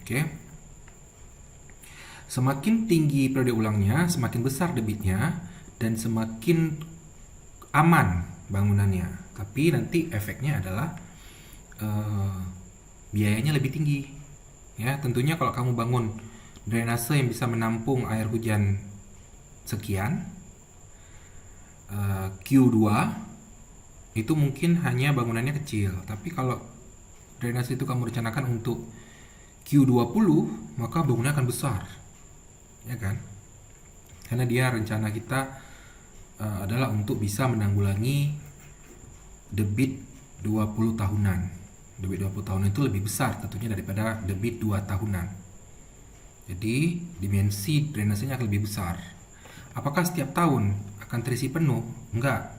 Oke. Semakin tinggi periode ulangnya, semakin besar debitnya dan semakin aman bangunannya. Tapi nanti efeknya adalah biayanya lebih tinggi. Ya, tentunya kalau kamu bangun drainase yang bisa menampung air hujan sekian, Q2 itu mungkin hanya bangunannya kecil. Tapi kalau drainase itu kamu rencanakan untuk Q20, maka bangunannya akan besar, ya kan? Karena dia rencana kita adalah untuk bisa menanggulangi debit 20 tahunan. Debit 20 tahunan itu lebih besar tentunya daripada debit 2 tahunan. Jadi dimensi drainasenya akan lebih besar. Apakah setiap tahun akan terisi penuh? Enggak.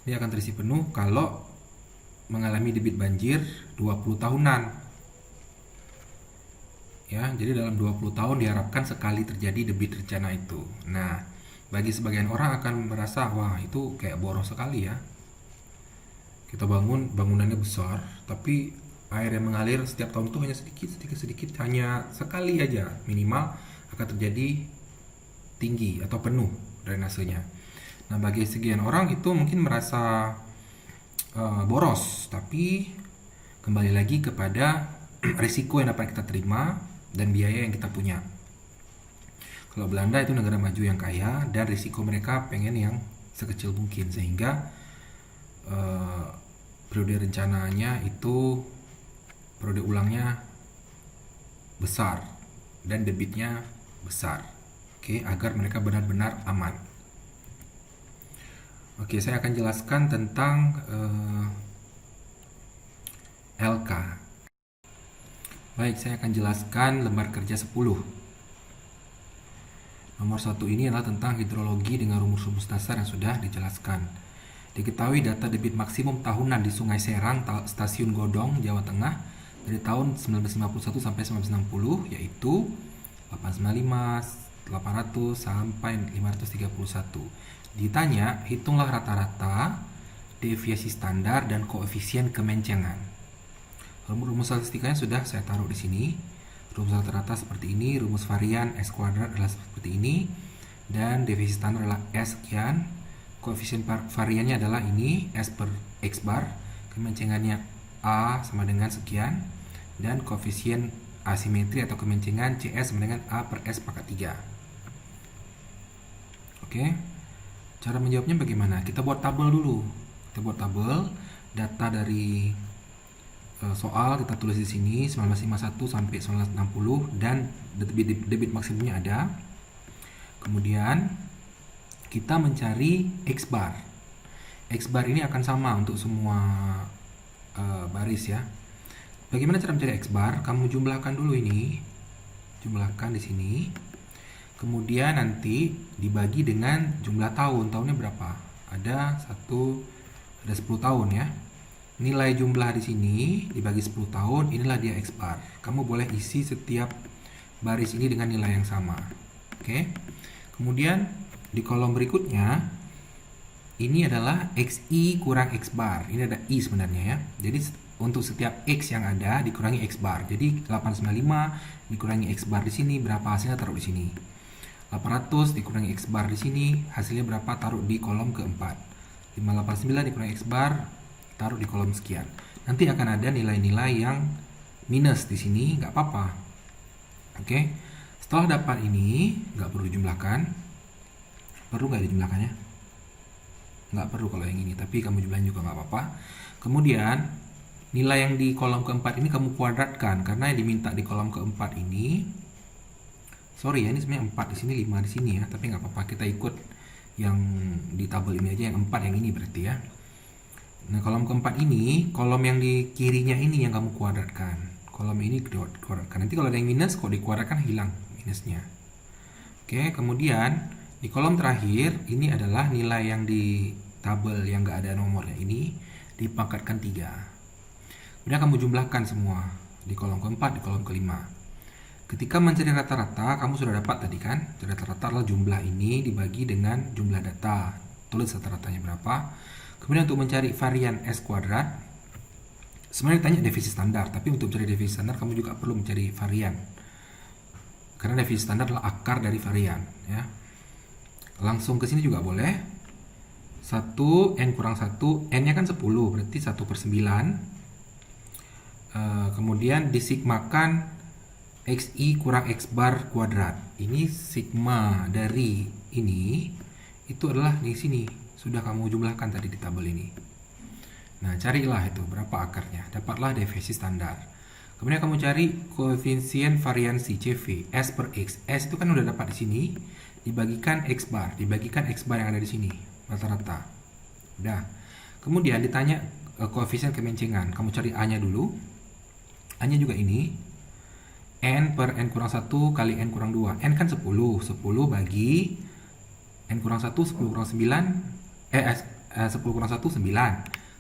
Dia akan terisi penuh kalau mengalami debit banjir 20 tahunan. Ya, jadi dalam 20 tahun diharapkan sekali terjadi debit rencana itu. Nah, bagi sebagian orang akan merasa, wah itu kayak boros sekali ya. Kita bangunannya besar, tapi air yang mengalir setiap tahun itu hanya sedikit, hanya sekali aja minimal akan terjadi tinggi atau penuh drainasenya. Nah, bagi sebagian orang itu mungkin merasa boros, tapi kembali lagi kepada risiko yang dapat kita terima dan biaya yang kita punya. Kalau Belanda itu negara maju yang kaya dan risiko mereka pengen yang sekecil mungkin, sehingga periode rencananya itu periode ulangnya besar dan debitnya besar. Oke, agar mereka benar-benar aman. Oke, saya akan jelaskan tentang LK. Baik, saya akan jelaskan lembar kerja 10. Nomor 1 ini adalah tentang hidrologi dengan rumus-rumus dasar yang sudah dijelaskan. Diketahui data debit maksimum tahunan di Sungai Serang, Stasiun Godong, Jawa Tengah dari tahun 1951 sampai 1960 yaitu 895, 800 sampai 531. Ditanya, hitunglah rata-rata, deviasi standar dan koefisien kemencengan. Rumus statistikanya sudah saya taruh di sini. Rumus rata-rata seperti ini, rumus varian S kuadrat adalah seperti ini, dan deviasi standar adalah S sekian, koefisien variannya adalah ini, S per X bar, kemencengannya A sama dengan sekian, dan koefisien asimetri atau kemencengan CS sama dengan A per S pangkat 3. Oke, cara menjawabnya bagaimana? Kita buat tabel dulu. Kita buat tabel, data dari soal kita tulis di sini 1951 sampai 1960 dan debit maksimumnya ada. Kemudian kita mencari X bar. X bar ini akan sama untuk semua baris ya. Bagaimana cara mencari X bar? Kamu jumlahkan dulu ini. Jumlahkan di sini. Kemudian nanti dibagi dengan jumlah tahun. Tahunnya berapa? Ada 10 tahun ya. Nilai jumlah di sini dibagi 10 tahun, inilah dia X bar. Kamu boleh isi setiap baris ini dengan nilai yang sama. Oke. Kemudian di kolom berikutnya ini adalah XI kurang X bar. Ini ada I sebenarnya ya. Jadi untuk setiap X yang ada dikurangi X bar. Jadi 895 dikurangi X bar di sini, berapa hasilnya taruh di sini. 800 dikurangi X bar di sini, hasilnya berapa taruh di kolom keempat. 589 dikurangi X bar taruh di kolom sekian. Nanti akan ada nilai-nilai yang minus di sini, nggak apa-apa. Oke, setelah dapat ini nggak perlu dijumlahkan. Perlu nggak dijumlahkannya? Nggak perlu kalau yang ini, tapi kamu jumlahin juga nggak apa-apa. Kemudian nilai yang di kolom keempat ini kamu kuadratkan, karena yang diminta di kolom keempat ini, sorry ya, ini sebenarnya 4 di sini, 5 di sini ya, tapi nggak apa-apa, kita ikut yang di tabel ini aja, yang 4 yang ini berarti ya. Nah, kolom keempat ini, kolom yang di kirinya ini yang kamu kuadratkan. Kolom ini dikuadratkan. Nanti kalau ada yang minus, kok dikuadratkan hilang minusnya. Oke, kemudian di kolom terakhir, ini adalah nilai yang di tabel yang nggak ada nomornya ini, dipangkatkan 3. Kemudian kamu jumlahkan semua. Di kolom keempat, di kolom kelima. Ketika mencari rata-rata, kamu sudah dapat tadi kan? Rata-rata adalah jumlah ini dibagi dengan jumlah data. Tulis rata-ratanya berapa. Kemudian untuk mencari varian S kuadrat, sebenarnya ditanya deviasi standar, tapi untuk mencari deviasi standar kamu juga perlu mencari varian. Karena deviasi standar adalah akar dari varian, ya. Langsung ke sini juga boleh. 1 N kurang 1, N-nya kan 10, berarti 1/9. Kemudian disigmakan XI kurang X bar kuadrat. Ini sigma dari ini itu adalah di sini. Sudah kamu jumlahkan tadi di tabel ini. Nah, carilah itu berapa akarnya. Dapatlah deviasi standar. Kemudian kamu cari koefisien variansi CV S per X. S itu kan udah dapat di sini. Dibagikan X bar. Dibagikan X bar yang ada di sini. Rata-rata. Udah. Kemudian ditanya koefisien kemencengan. Kamu cari A-nya dulu. A-nya juga ini. N per N kurang 1 kali N kurang 2. N kan 10. 10 bagi N kurang 1, 10 kurang 9. 10 kurang 1, 9.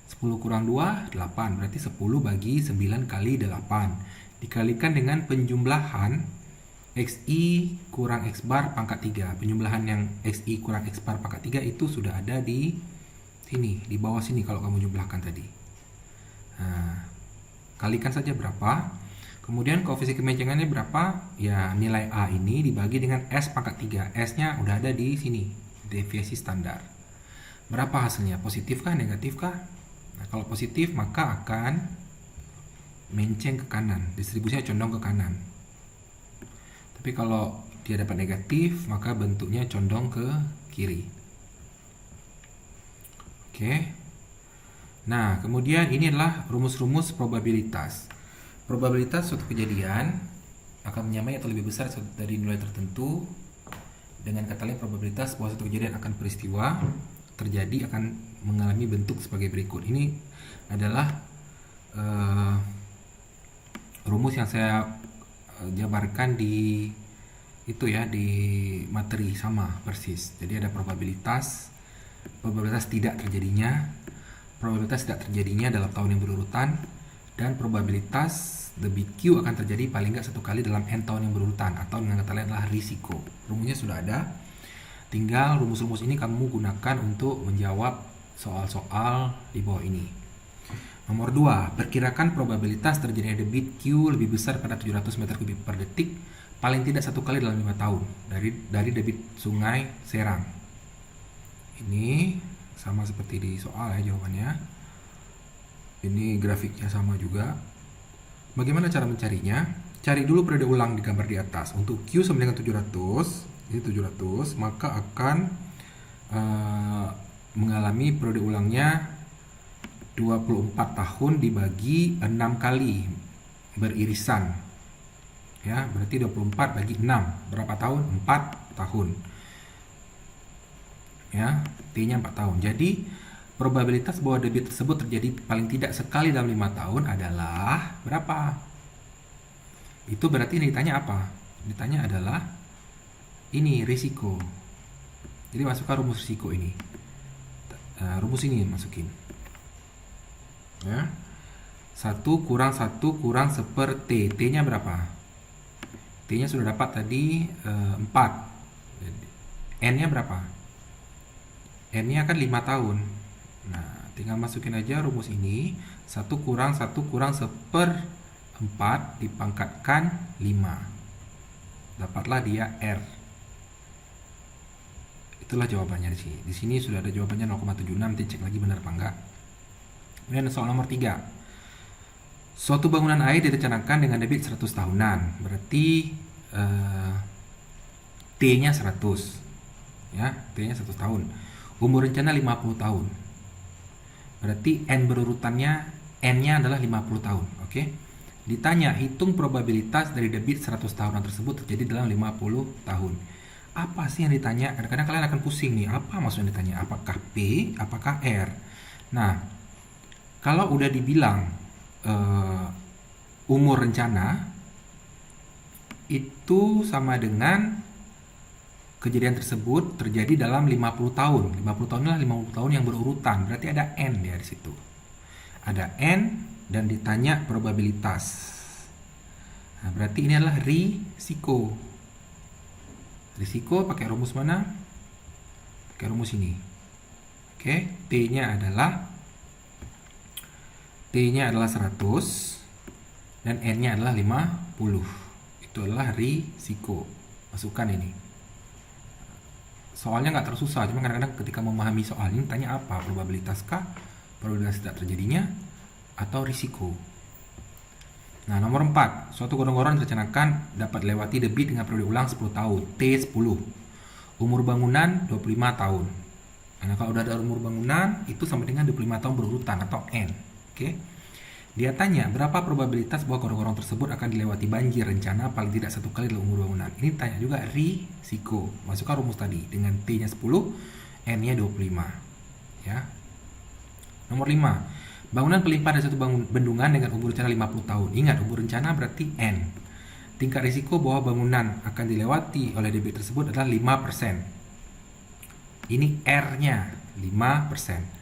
10 kurang 2, 8. Berarti 10 bagi 9 kali 8. Dikalikan dengan penjumlahan XI kurang X bar pangkat 3. Penjumlahan yang XI kurang X bar pangkat 3 itu sudah ada di sini. Di bawah sini kalau kamu jumlahkan tadi. Nah, kalikan saja berapa. Kemudian koefisien kemencengannya berapa? Ya, nilai A ini dibagi dengan S pangkat 3. S-nya udah ada di sini. Deviasi standar. Berapa hasilnya? Positif kah? Negatif kah? Nah, kalau positif maka akan menceng ke kanan. Distribusinya condong ke kanan. Tapi kalau dia dapat negatif, maka bentuknya condong ke kiri. Oke. Nah, kemudian ini adalah rumus-rumus probabilitas. Probabilitas suatu kejadian akan menyamai atau lebih besar dari nilai tertentu. Dengan kata lain, probabilitas bahwa suatu kejadian akan peristiwa terjadi akan mengalami bentuk sebagai berikut. Ini adalah rumus yang saya jabarkan di di materi sama persis. Jadi ada probabilitas tidak terjadinya, probabilitas tidak terjadinya dalam tahun yang berurutan, dan probabilitas the bit Q akan terjadi paling nggak satu kali dalam n tahun yang berurutan, atau dengan kata lain adalah risiko. Rumusnya sudah ada, tinggal rumus-rumus ini kamu gunakan untuk menjawab soal-soal di bawah ini. Nomor 2, perkirakan probabilitas terjadinya debit Q lebih besar pada 700 meter kubik per detik paling tidak satu kali dalam 5 tahun dari debit sungai Serang. Ini sama seperti di soal ya jawabannya. Ini grafiknya sama juga. Bagaimana cara mencarinya? Cari dulu periode ulang di gambar di atas. Untuk Q sama dengan 700, ini 700, maka akan mengalami periode ulangnya 24 tahun dibagi 6 kali beririsan. Ya, berarti 24 bagi 6. Berapa tahun? 4 tahun. Ya, T-nya 4 tahun. Jadi, probabilitas bahwa debit tersebut terjadi paling tidak sekali dalam 5 tahun adalah berapa? Itu berarti ini ditanya apa? Ditanya adalah ini risiko. Jadi masukkan rumus risiko ini. Rumus ini masukin. Ya. 1 kurang 1 kurang 1 T. T-nya berapa? T-nya sudah dapat tadi 4. N-nya berapa? N-nya kan 5 tahun. Nah, tinggal masukin aja rumus ini. 1 kurang 1 kurang 1/4 dipangkatkan 5. Dapatlah dia R. Itulah jawabannya di sini. Di sini sudah ada jawabannya 0,76. Nanti cek lagi benar apa enggak. Kemudian soal nomor 3. Suatu bangunan air direncanakan dengan debit 100 tahunan. Berarti T-nya 100. Ya, T-nya 100 tahun. Umur rencana 50 tahun. Berarti N berurutannya, N-nya adalah 50 tahun. Oke. Ditanya, hitung probabilitas dari debit 100 tahunan tersebut terjadi dalam 50 tahun. Apa sih yang ditanya? Kadang-kadang kalian akan pusing nih. Apa maksudnya ditanya? Apakah P? Apakah R? Nah, kalau udah dibilang umur rencana, itu sama dengan kejadian tersebut terjadi dalam 50 tahun. 50 tahun adalah 50 tahun yang berurutan. Berarti ada N ya di situ. Ada N dan ditanya probabilitas. Nah, berarti ini adalah risiko. Risiko pakai rumus mana? Pakai rumus ini. Oke, T-nya adalah 100 dan N-nya adalah 50. Itu adalah risiko. Masukkan ini. Soalnya nggak terlalu susah, cuma kadang-kadang ketika memahami soal ini tanya apa? Probabilitas kah? Probabilitas tidak terjadinya? Atau risiko? Nah, nomor 4. Suatu gorong-gorong direncanakan dapat lewati debit dengan periode ulang 10 tahun. T10. Umur bangunan 25 tahun. Nah, kalau udah ada umur bangunan, itu sama dengan 25 tahun berurutan atau N. Oke. Dia tanya, berapa probabilitas bahwa gorong-gorong tersebut akan dilewati banjir rencana paling tidak satu kali dalam umur bangunan. Ini tanya juga risiko. Masukkan rumus tadi dengan T-nya 10, N-nya 25. Ya. Nomor 5. Bangunan pelimpah dari satu bendungan dengan umur rencana 50 tahun. Ingat, umur rencana berarti N. Tingkat risiko bahwa bangunan akan dilewati oleh debit tersebut adalah 5%. Ini R-nya 5%.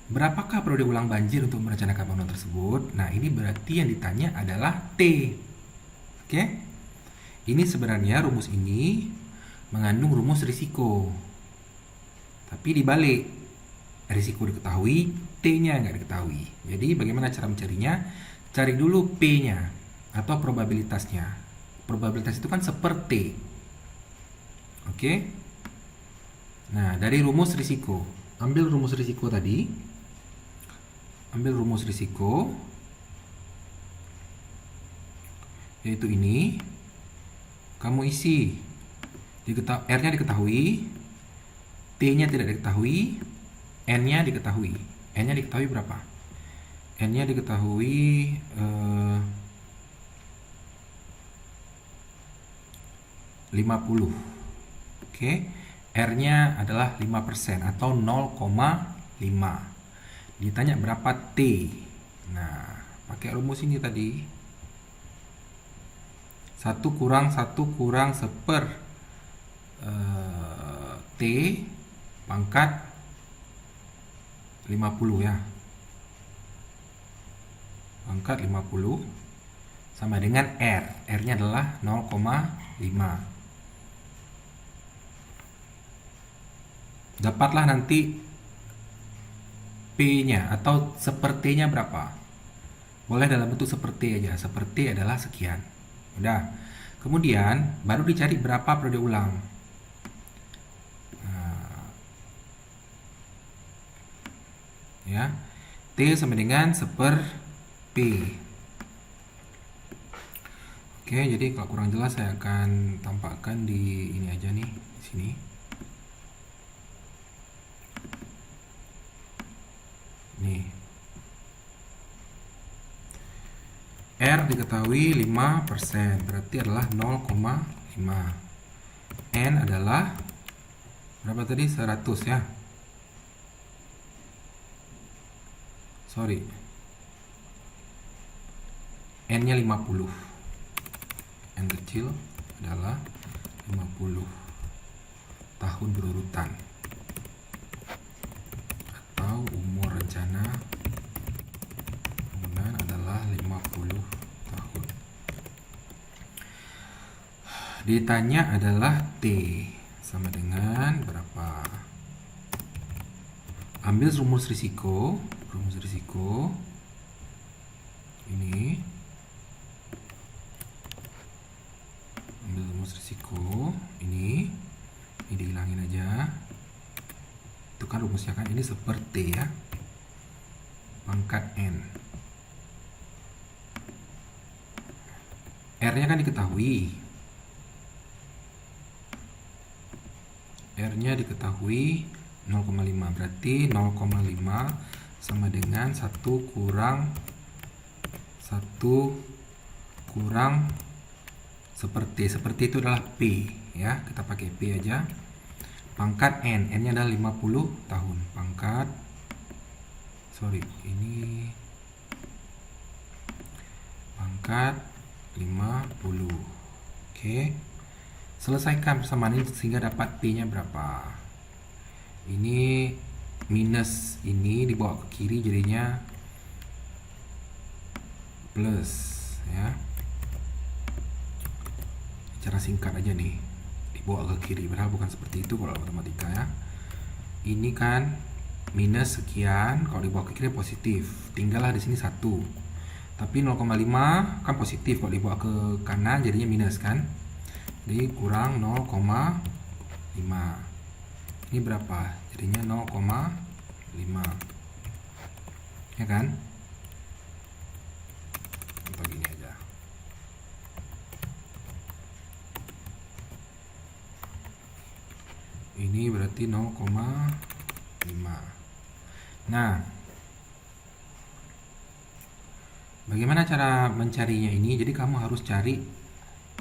Berapakah periode ulang banjir untuk merencanakan bangunan tersebut? Nah, ini berarti yang ditanya adalah T. Oke? Ini sebenarnya rumus ini mengandung rumus risiko. Tapi dibalik. Risiko diketahui, T-nya nggak diketahui. Jadi bagaimana cara mencarinya? Cari dulu P-nya atau probabilitasnya. Probabilitas itu kan seperti. Oke? Nah, dari rumus risiko. Ambil rumus risiko tadi. Ambil rumus risiko, yaitu ini. Kamu isi. R-nya diketahui, T-nya tidak diketahui, N-nya diketahui. N-nya diketahui berapa? N-nya diketahui 50. Oke. R-nya adalah 5% atau 0,5. Ditanya berapa T. Nah, pakai rumus ini tadi. 1 kurang 1 kurang 1/, T pangkat 50 ya. Pangkat 50 sama dengan R. R-nya adalah 0,5. Dapatlah nanti P-nya atau sepertinya berapa. Boleh dalam bentuk seperti aja. Seperti adalah sekian. Udah. Kemudian baru dicari berapa periode ulang. Ya. T sama dengan 1/P. Oke, jadi kalau kurang jelas saya akan tampakkan di ini aja nih, di sini. Nih. R diketahui 5%, berarti adalah 0,5. N adalah berapa tadi? 100 ya. Sorry. N-nya 50. N kecil adalah 50 tahun berurutan atau umur rencana bangunan adalah 50 tahun. Ditanya adalah T sama dengan berapa. Ambil rumus risiko ini. Ambil rumus risiko ini dihilangin aja. Itu kan rumusnya kan, ini seperti ya, pangkat N. R-nya kan diketahui. R-nya diketahui 0,5, berarti 0,5 sama dengan 1 kurang 1 kurang seperti itu adalah P ya, kita pakai P aja. Pangkat N, N-nya adalah 50 tahun. Pangkat pangkat 50. Oke. Selesaikan persamaan ini sehingga dapat P-nya berapa. Ini minus ini dibawa ke kiri jadinya plus ya. Cara singkat aja nih, dibawa ke kiri, padahal bukan seperti itu kalau matematika ya. Ini kan minus sekian, kalau dibawa ke kiri positif, tinggallah di sini 1. Tapi 0,5 kan positif, kalau dibawa ke kanan jadinya minus kan. Jadi kurang 0,5. Ini berapa? Jadinya 0,5. Ya kan? Atau gini aja. Ini berarti 0,5. Nah, bagaimana cara mencarinya ini? Jadi kamu harus cari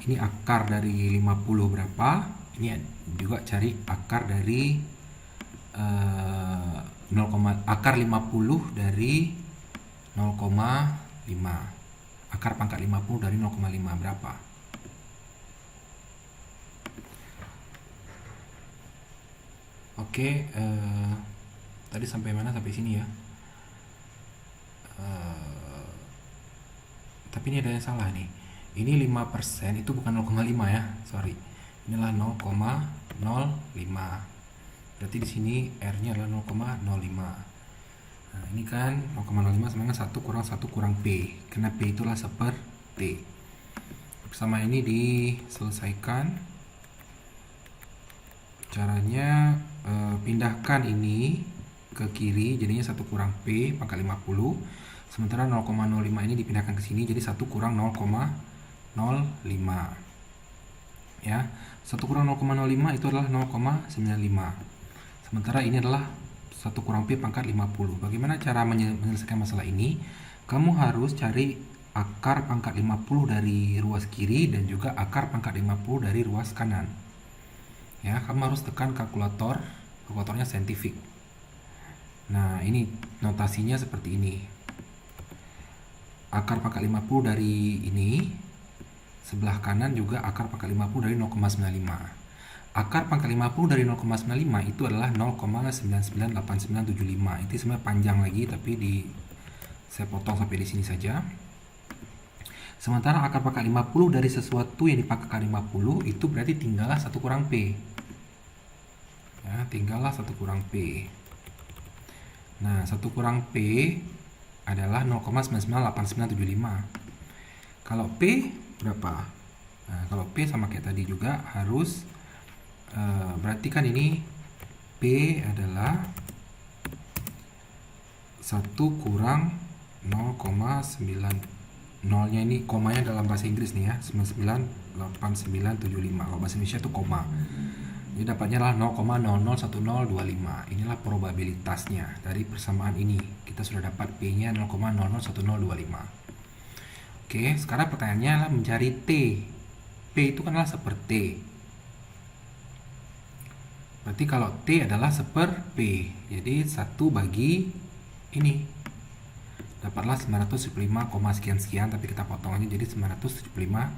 ini akar dari 50 berapa. Ini juga cari akar dari akar 50 dari 0,5. Akar pangkat 50 dari 0,5 berapa? Oke, tadi sampai mana? Sampai sini ya. Tapi ini ada yang salah nih. Ini 5% itu bukan 0,5 ya. Sorry. Inilah 0,05. Berarti di sini R-nya adalah 0,05. Nah, ini kan 0,05 sama dengan 1 kurang 1 kurang P. Karena P itulah seperti. Bersama ini diselesaikan. Caranya pindahkan ini ke kiri, jadinya 1 kurang P pangkat 50. Sementara 0,05 ini dipindahkan ke sini, jadi 1 kurang 0,05. Ya, 1 kurang 0,05 itu adalah 0,95. Sementara ini adalah 1 kurang P pangkat 50. Bagaimana cara menyelesaikan masalah ini? Kamu harus cari akar pangkat 50 dari ruas kiri dan juga akar pangkat 50 dari ruas kanan. Ya, kamu harus tekan kalkulatornya saintifik. Nah, ini notasinya seperti ini. Akar pangkat 50 dari ini, sebelah kanan juga akar pangkat 50 dari 0,95. Akar pangkat 50 dari 0,95 itu adalah 0,998975. Itu sebenarnya panjang lagi, tapi saya potong sampai di sini saja. Sementara akar pangkat 50 dari sesuatu yang dipangkatkan 50 itu berarti tinggallah 1 kurang P. Ya, tinggallah 1 kurang P. Nah, 1 kurang P adalah 0,998975. Kalau P berapa? Nah, kalau P sama kayak tadi juga harus berarti kan ini P adalah 1 kurang 0,9. Nolnya ini komanya dalam bahasa Inggris nih ya, 998975. Kalau bahasa Indonesia itu koma. Jadi dapatnya adalah 0,001025. Inilah probabilitasnya dari persamaan ini. Kita sudah dapat P-nya 0,001025. Oke, sekarang pertanyaannya adalah mencari T. P itu kan adalah seper-T. Berarti kalau T adalah seper P, jadi 1 bagi ini. Dapatlah 975, sekian-sekian, tapi kita potong aja jadi 975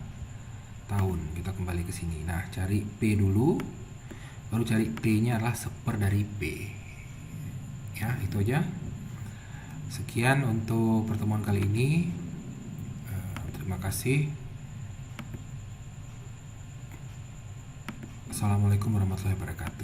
tahun. Kita kembali ke sini. Nah, cari P dulu, baru cari T-nya adalah seper dari P. Ya, itu aja. Sekian untuk pertemuan kali ini. Terima kasih. Assalamualaikum warahmatullahi wabarakatuh.